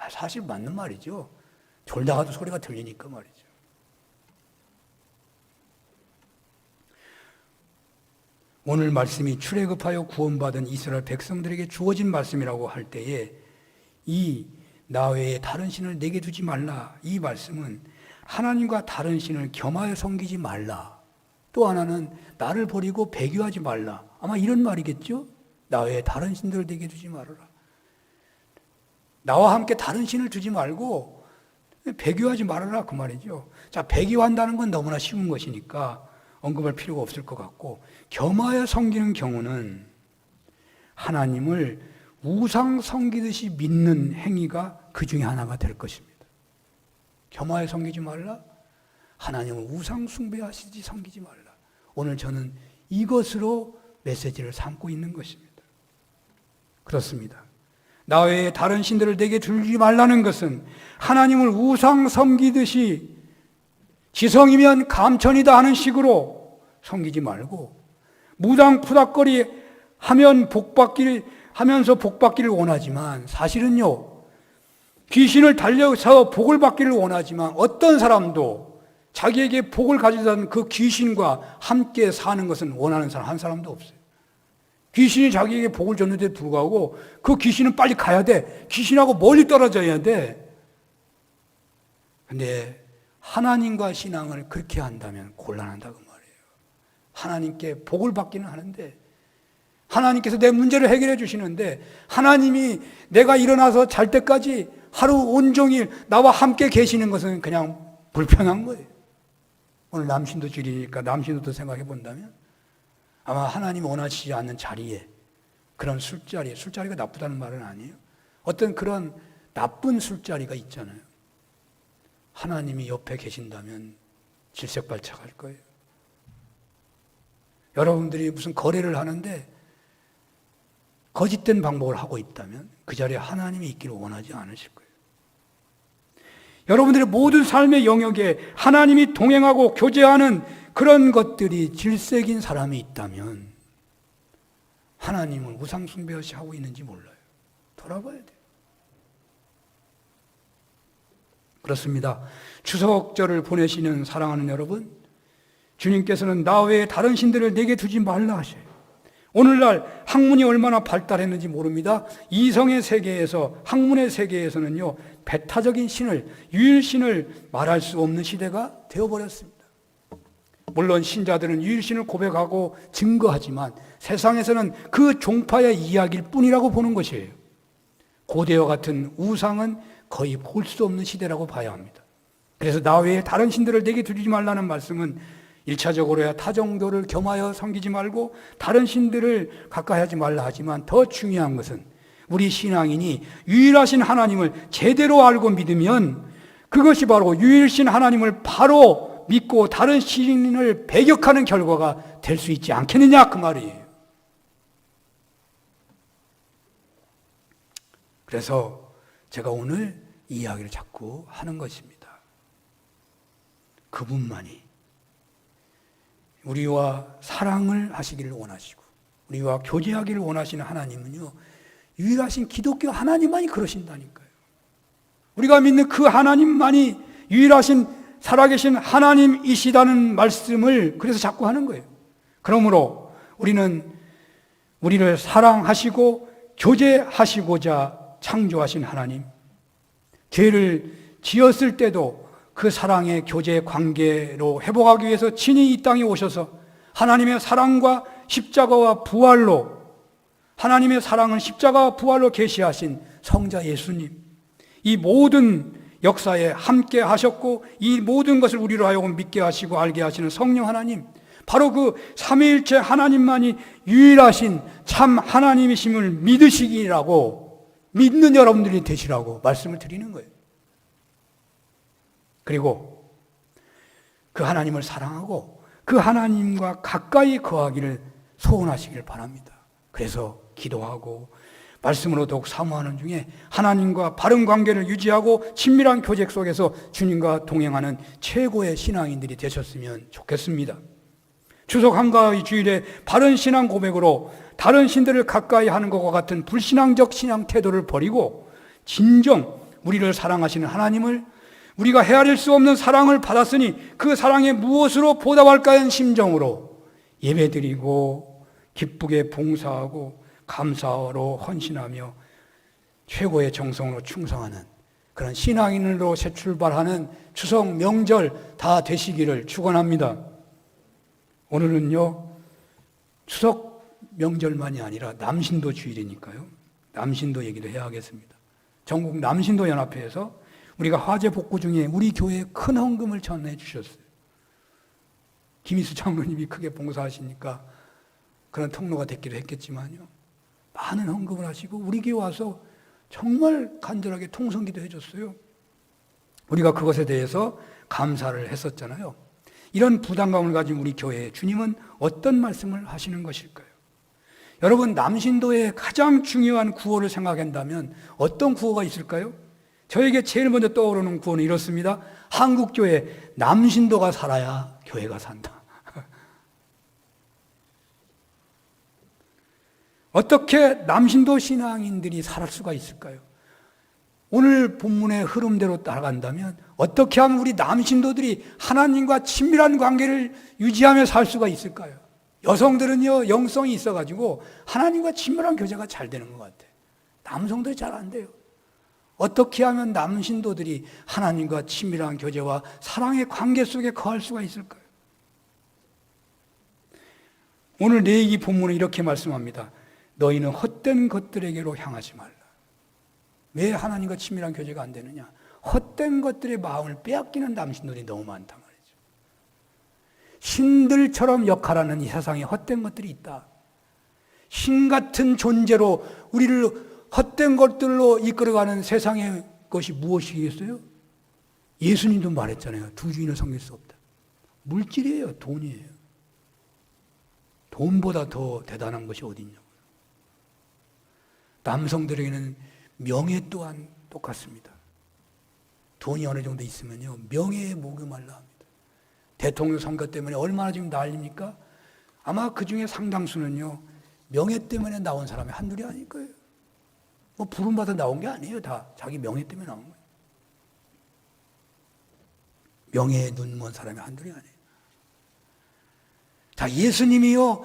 사실 맞는 말이죠. 졸다가도 소리가 들리니까 말이죠. 오늘 말씀이 출애굽하여 구원받은 이스라엘 백성들에게 주어진 말씀이라고 할 때에 이 나 외에 다른 신을 내게 두지 말라. 이 말씀은 하나님과 다른 신을 겸하여 섬기지 말라. 또 하나는 나를 버리고 배교하지 말라. 아마 이런 말이겠죠? 나 외에 다른 신들을 내게 두지 말아라. 나와 함께 다른 신을 두지 말고 배교하지 말아라 그 말이죠. 자, 배교한다는 건 너무나 쉬운 것이니까 언급할 필요가 없을 것 같고 겸하여 섬기는 경우는 하나님을 우상 섬기듯이 믿는 행위가 그 중에 하나가 될 것입니다. 겸하여 섬기지 말라. 하나님을 우상 숭배하시지 섬기지 말라. 오늘 저는 이것으로 메시지를 삼고 있는 것입니다. 그렇습니다. 나 외에 다른 신들을 내게 두지 말라는 것은 하나님을 우상 섬기듯이 지성이면 감천이다 하는 식으로 섬기지 말고 무당푸닥거리 하면서 복받기를 원하지만 사실은요, 귀신을 달려서 복을 받기를 원하지만 어떤 사람도 자기에게 복을 가져다는 그 귀신과 함께 사는 것은 원하는 사람 한 사람도 없어요. 귀신이 자기에게 복을 줬는데 불구하고 그 귀신은 빨리 가야 돼. 귀신하고 멀리 떨어져야 돼. 근데 하나님과 신앙을 그렇게 한다면 곤란하다고 말이에요. 하나님께 복을 받기는 하는데 하나님께서 내 문제를 해결해 주시는데 하나님이 내가 일어나서 잘 때까지 하루 온종일 나와 함께 계시는 것은 그냥 불편한 거예요. 오늘 남신도 주일이니까 남신도도 생각해 본다면 아마 하나님이 원하시지 않는 자리에 그런 술자리가 나쁘다는 말은 아니에요. 어떤 그런 나쁜 술자리가 있잖아요. 하나님이 옆에 계신다면 질색발착할 거예요. 여러분들이 무슨 거래를 하는데 거짓된 방법을 하고 있다면 그 자리에 하나님이 있기를 원하지 않으실 거예요. 여러분들의 모든 삶의 영역에 하나님이 동행하고 교제하는 그런 것들이 질색인 사람이 있다면 하나님을 우상 숭배하시 하고 있는지 몰라요. 돌아봐야 돼요. 그렇습니다. 추석절을 보내시는 사랑하는 여러분, 주님께서는 나 외에 다른 신들을 내게 두지 말라 하셔요. 오늘날 학문이 얼마나 발달했는지 모릅니다. 이성의 세계에서, 학문의 세계에서는요, 배타적인 신을, 유일신을 말할 수 없는 시대가 되어버렸습니다. 물론 신자들은 유일신을 고백하고 증거하지만 세상에서는 그 종파의 이야기일 뿐이라고 보는 것이에요. 고대와 같은 우상은 거의 볼 수 없는 시대라고 봐야 합니다. 그래서 나 외에 다른 신들을 내게 두지 말라는 말씀은 1차적으로야 타종교를 겸하여 섬기지 말고 다른 신들을 가까이 하지 말라 하지만 더 중요한 것은 우리 신앙인이 유일하신 하나님을 제대로 알고 믿으면 그것이 바로 유일신 하나님을 바로 믿고 다른 신을 배격하는 결과가 될 수 있지 않겠느냐 그 말이에요. 그래서 제가 오늘 이 이야기를 자꾸 하는 것입니다. 그분만이 우리와 사랑을 하시기를 원하시고 우리와 교제하기를 원하시는 하나님은요, 유일하신 기독교 하나님만이 그러신다니까요. 우리가 믿는 그 하나님만이 유일하신 살아계신 하나님이시다는 말씀을 그래서 자꾸 하는 거예요. 그러므로 우리는 우리를 사랑하시고 교제하시고자 창조하신 하나님, 죄를 지었을 때도 그 사랑의 교제 관계로 회복하기 위해서 친히 이 땅에 오셔서 하나님의 사랑과 십자가와 부활로, 하나님의 사랑을 십자가와 부활로 계시하신 성자 예수님, 이 모든 역사에 함께 하셨고 이 모든 것을 우리로 하여금 믿게 하시고 알게 하시는 성령 하나님, 바로 그 삼위일체 하나님만이 유일하신 참 하나님이심을 믿으시기라고, 믿는 여러분들이 되시라고 말씀을 드리는 거예요. 그리고 그 하나님을 사랑하고 그 하나님과 가까이 거하기를 소원하시길 바랍니다. 그래서 기도하고 말씀으로 더욱 사모하는 중에 하나님과 바른 관계를 유지하고 친밀한 교제 속에서 주님과 동행하는 최고의 신앙인들이 되셨으면 좋겠습니다. 추석 한가위 주일에 바른 신앙 고백으로 다른 신들을 가까이 하는 것과 같은 불신앙적 신앙 태도를 버리고 진정 우리를 사랑하시는 하나님을, 우리가 헤아릴 수 없는 사랑을 받았으니 그 사랑에 무엇으로 보답할까 하는 심정으로 예배드리고 기쁘게 봉사하고 감사로 헌신하며 최고의 정성으로 충성하는 그런 신앙인으로 새 출발하는 추석 명절 다 되시기를 축원합니다. 오늘은요, 추석 명절만이 아니라 남신도 주일이니까요, 남신도 얘기도 해야 하겠습니다. 전국 남신도 연합회에서 우리가 화재 복구 중에 우리 교회에 큰 헌금을 전해 주셨어요. 김희수 장로님이 크게 봉사하시니까 그런 통로가 됐기도 했겠지만요, 많은 헌금을 하시고 우리 교회 와서 정말 간절하게 통성기도 해줬어요. 우리가 그것에 대해서 감사를 했었잖아요. 이런 부담감을 가진 우리 교회에 주님은 어떤 말씀을 하시는 것일까요? 여러분, 남신도의 가장 중요한 구호를 생각한다면 어떤 구호가 있을까요? 저에게 제일 먼저 떠오르는 구호는 이렇습니다. 한국교회 남신도가 살아야 교회가 산다. 어떻게 남신도 신앙인들이 살 수가 있을까요? 오늘 본문의 흐름대로 따라간다면 어떻게 하면 우리 남신도들이 하나님과 친밀한 관계를 유지하며 살 수가 있을까요? 여성들은요, 영성이 있어가지고 하나님과 친밀한 교제가 잘 되는 것 같아요. 남성들이 잘 안 돼요. 어떻게 하면 남신도들이 하나님과 친밀한 교제와 사랑의 관계 속에 거할 수가 있을까요? 오늘 레위기 본문은 이렇게 말씀합니다. 너희는 헛된 것들에게로 향하지 말라. 왜 하나님과 친밀한 교제가 안 되느냐? 헛된 것들의 마음을 빼앗기는 남신들이 너무 많단 말이죠. 신들처럼 역할하는 이 세상에 헛된 것들이 있다. 신 같은 존재로 우리를 헛된 것들로 이끌어가는 세상의 것이 무엇이겠어요? 예수님도 말했잖아요. 두 주인을 섬길 수 없다. 물질이에요. 돈이에요. 돈보다 더 대단한 것이 어딨냐고요. 남성들에게는 명예 또한 똑같습니다. 돈이 어느 정도 있으면요, 명예에 목이 말라 합니다. 대통령 선거 때문에 얼마나 지금 난립니까? 아마 그 중에 상당수는요, 명예 때문에 나온 사람이 한둘이 아닐 거예요. 뭐 부름받아 나온 게 아니에요. 다 자기 명예 때문에 나온 거예요. 명예에 눈먼 사람이 한둘이 아니에요. 자, 예수님이요,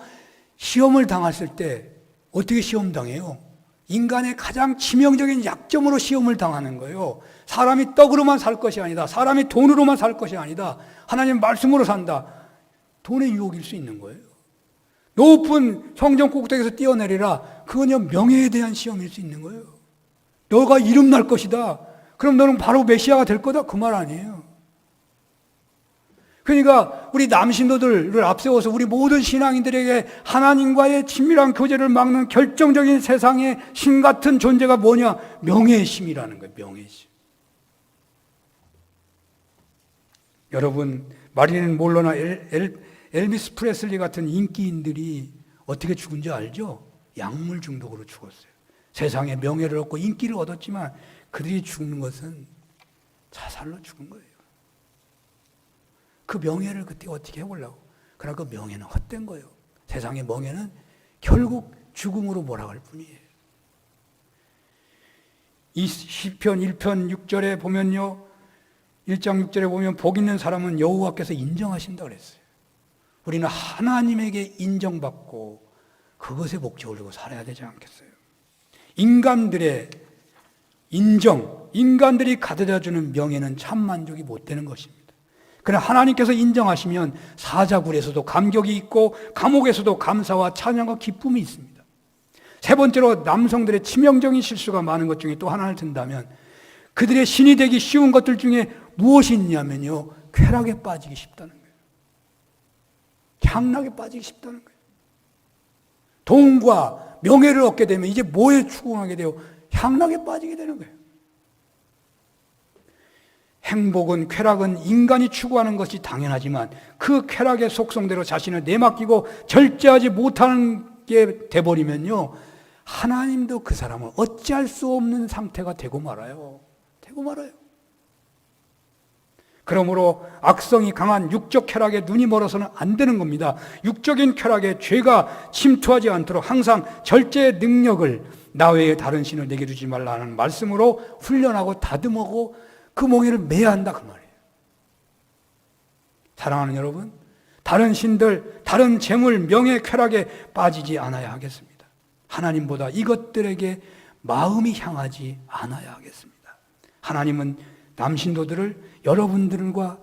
시험을 당했을 때 어떻게 시험 당해요? 인간의 가장 치명적인 약점으로 시험을 당하는 거예요. 사람이 떡으로만 살 것이 아니다. 사람이 돈으로만 살 것이 아니다. 하나님 말씀으로 산다. 돈의 유혹일 수 있는 거예요. 높은 성전 꼭대기에서 뛰어내리라. 그건요, 명예에 대한 시험일 수 있는 거예요. 너가 이름 날 것이다. 그럼 너는 바로 메시아가 될 거다. 그 말 아니에요. 그러니까 우리 남신도들을 앞세워서 우리 모든 신앙인들에게 하나님과의 친밀한 교제를 막는 결정적인 세상의 신 같은 존재가 뭐냐? 명예의 심이라는 거예요. 명예의 심. 여러분, 마릴린 몰로나 엘비스 프레슬리 같은 인기인들이 어떻게 죽은지 알죠? 약물 중독으로 죽었어요. 세상에 명예를 얻고 인기를 얻었지만 그들이 죽는 것은 자살로 죽은 거예요. 그 명예를 그때 어떻게 해보려고. 그러나 그 명예는 헛된 거예요. 세상의 명예는 결국 죽음으로 몰아갈 뿐이에요. 이 시편 1편 6절에 보면요, 1장 6절에 보면 복 있는 사람은 여호와께서 인정하신다 그랬어요. 우리는 하나님에게 인정받고 그것에 목적을 두고 살아야 되지 않겠어요? 인간들의 인정, 인간들이 가져다주는 명예는 참 만족이 못 되는 것입니다. 그러나 하나님께서 인정하시면 사자굴에서도 감격이 있고 감옥에서도 감사와 찬양과 기쁨이 있습니다. 세 번째로 남성들의 치명적인 실수가 많은 것 중에 또 하나를 든다면 그들의 신이 되기 쉬운 것들 중에 무엇이 있냐면요, 쾌락에 빠지기 쉽다는 거예요. 향락에 빠지기 쉽다는 거예요. 돈과 명예를 얻게 되면 이제 뭐에 추구하게 돼요? 향락에 빠지게 되는 거예요. 행복은, 쾌락은 인간이 추구하는 것이 당연하지만 그 쾌락의 속성대로 자신을 내맡기고 절제하지 못하는 게 돼버리면요, 하나님도 그 사람을 어찌할 수 없는 상태가 되고 말아요. 되고 말아요. 그러므로 악성이 강한 육적 쾌락에 눈이 멀어서는 안 되는 겁니다. 육적인 쾌락에 죄가 침투하지 않도록 항상 절제의 능력을 나 외에 다른 신을 내게 두지 말라는 말씀으로 훈련하고 다듬하고 그 몽해를 매야 한다 그 말이에요. 사랑하는 여러분, 다른 신들, 다른 재물, 명예, 쾌락에 빠지지 않아야 하겠습니다. 하나님보다 이것들에게 마음이 향하지 않아야 하겠습니다. 하나님은 남신도들을 여러분들과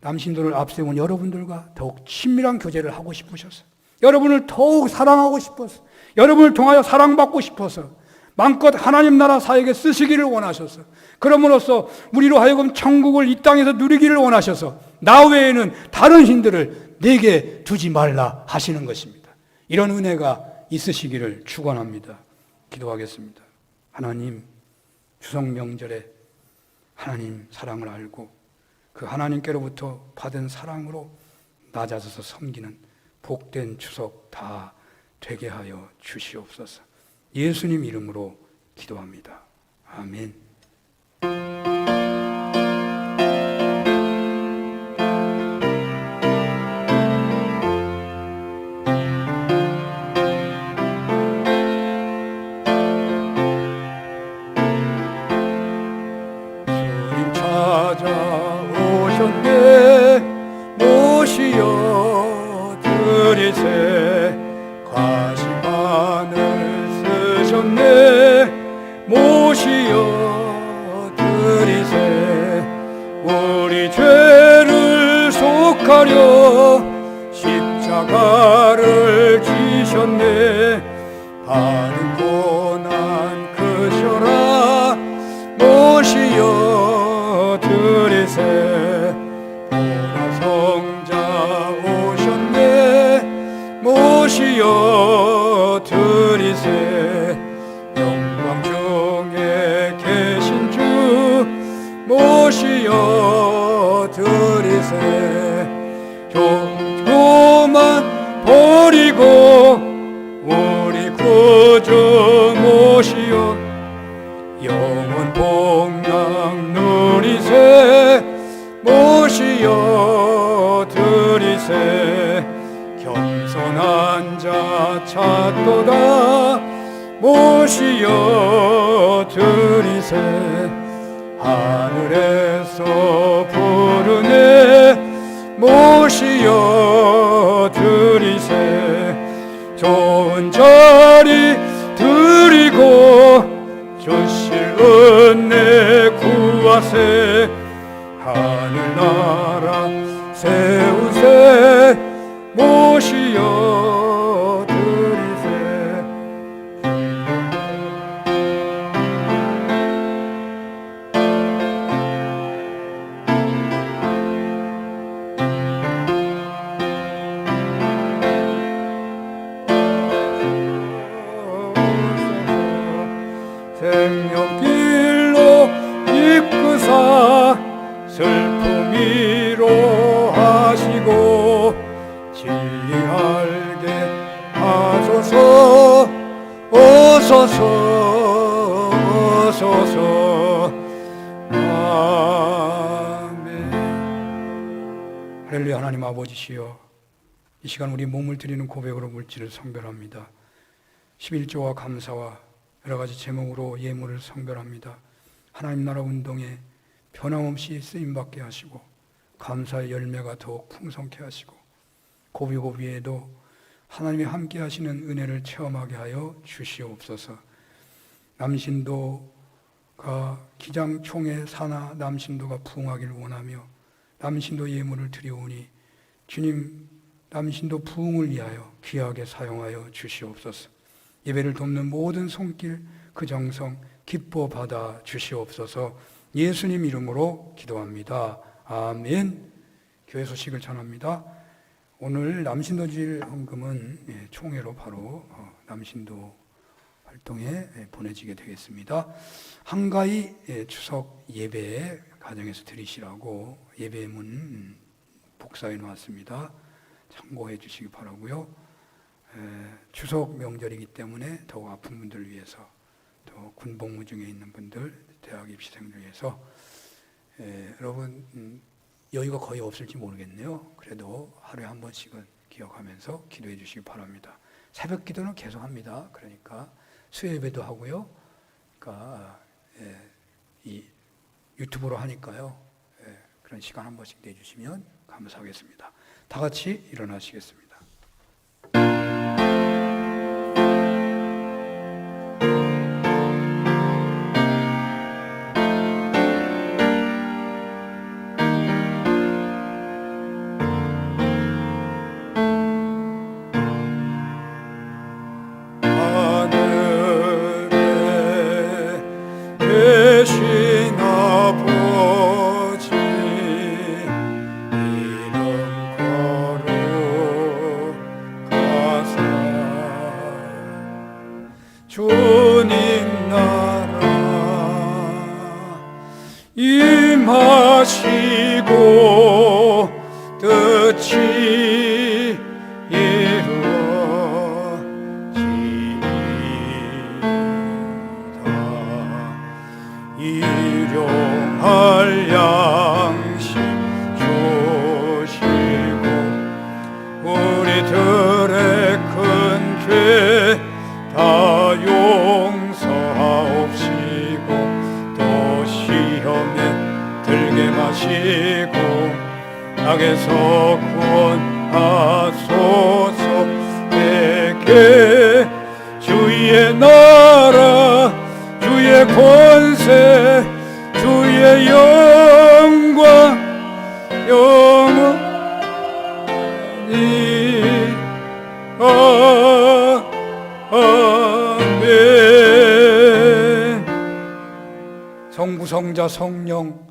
남신도를 앞세운 여러분들과 더욱 친밀한 교제를 하고 싶으셔서, 여러분을 더욱 사랑하고 싶어서, 여러분을 통하여 사랑받고 싶어서 마음껏 하나님 나라 사역에 쓰시기를 원하셔서, 그럼으로써 우리로 하여금 천국을 이 땅에서 누리기를 원하셔서 나 외에는 다른 신들을 내게 두지 말라 하시는 것입니다. 이런 은혜가 있으시기를 축원합니다. 기도하겠습니다. 하나님, 추석 명절에 하나님 사랑을 알고 그 하나님께로부터 받은 사랑으로 낮아져서 섬기는 복된 추석 다 되게 하여 주시옵소서. 예수님 이름으로 기도합니다. 아멘. 주님 찾아오셨네 모시어 드리세 과시판을 쓰셨네 모시어 드리세 우리 죄를 속하려 십자가를 지셨네 많은 고난 크셔라 모시어 드리세 보라 성자 오셨네 모시어 드리세 영광 중에 계신 주 모시어 드리세 조금만 버리고 우리 구주 모시어 영원 복락 누리세 모시어 드리세 겸손한 자 찾도다 모시어 드리세 하늘에서 부르네 모시어 드리세 좋은 자리 드리고 주실 은혜 구하세 하늘나라 세우세 모시어 드리세 생명길로 이끄사 슬픔 위로하시고 진리 알게 하소서 오소서 오소서 아멘. 할렐루야. 하나님 아버지시여, 이 시간 우리 몸을 드리는 고백으로 물질을 성별합니다. 11조와 감사와 여러 가지 제목으로 예물을 성별합니다. 하나님 나라 운동에 변함없이 쓰임받게 하시고 감사의 열매가 더욱 풍성케 하시고 고비고비에도 하나님이 함께 하시는 은혜를 체험하게 하여 주시옵소서. 남신도가 기장총회 사나 남신도가 부흥하기를 원하며 남신도 예물을 드리오니 주님 남신도 부흥을 위하여 귀하게 사용하여 주시옵소서. 예배를 돕는 모든 손길 그 정성 기뻐 받아 주시옵소서. 예수님 이름으로 기도합니다. 아멘. 교회 소식을 전합니다. 오늘 남신도질 헌금은 총회로 바로 남신도 활동에 보내지게 되겠습니다. 한가히 추석 예배 가정에서 드리시라고 예배문 복사해 놓았습니다. 참고해 주시기 바라고요. 추석 명절이기 때문에 더욱 아픈 분들을 위해서, 또 군복무 중에 있는 분들, 대학 입시생들 위해서 여러분 여유가 거의 없을지 모르겠네요. 그래도 하루에 한 번씩은 기억하면서 기도해 주시기 바랍니다. 새벽 기도는 계속 합니다. 그러니까 수요 예배도 하고요. 그러니까 이 유튜브로 하니까요. 그런 시간 한 번씩 내주시면 감사하겠습니다. 다 같이 일어나시겠습니다. 가사 주님 나라 임하시고 뜻이 이루어지이다. 일용할 양식 주시고 우리들의 큰 죄 다 용서하옵시고 또 시험에 들게 마시고 악에서 구원하소서. 내게 주의 나라 주의 권세 주의 영광 영원히 아멘. 성부성자 성령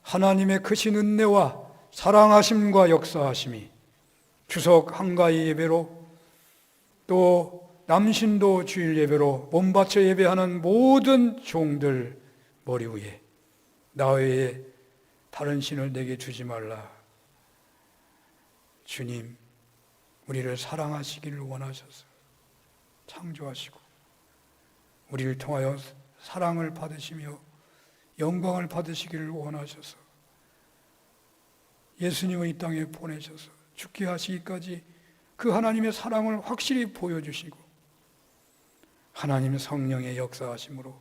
하나님의 크신 은혜와 사랑하심과 역사하심이 추석 한가위 예배로 또 남신도 주일 예배로 몸바쳐 예배하는 모든 종들 머리 위에 나 외에 다른 신을 내게 주지 말라. 주님, 우리를 사랑하시기를 원하셔서 창조하시고 우리를 통하여 사랑을 받으시며 영광을 받으시기를 원하셔서 예수님을 이 땅에 보내셔서 죽게 하시기까지 그 하나님의 사랑을 확실히 보여주시고 하나님의 성령의 역사하심으로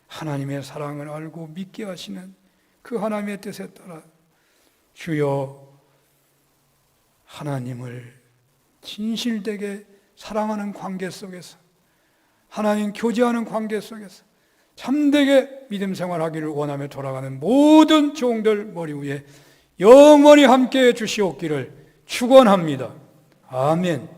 하나님의 사랑을 알고 믿게 하시는 그 하나님의 뜻에 따라 주여 하나님을 진실되게 사랑하는 관계 속에서 하나님 교제하는 관계 속에서 참되게 믿음 생활하기를 원하며 돌아가는 모든 종들 머리 위에 영원히 함께해 주시옵기를 축원합니다. 아멘.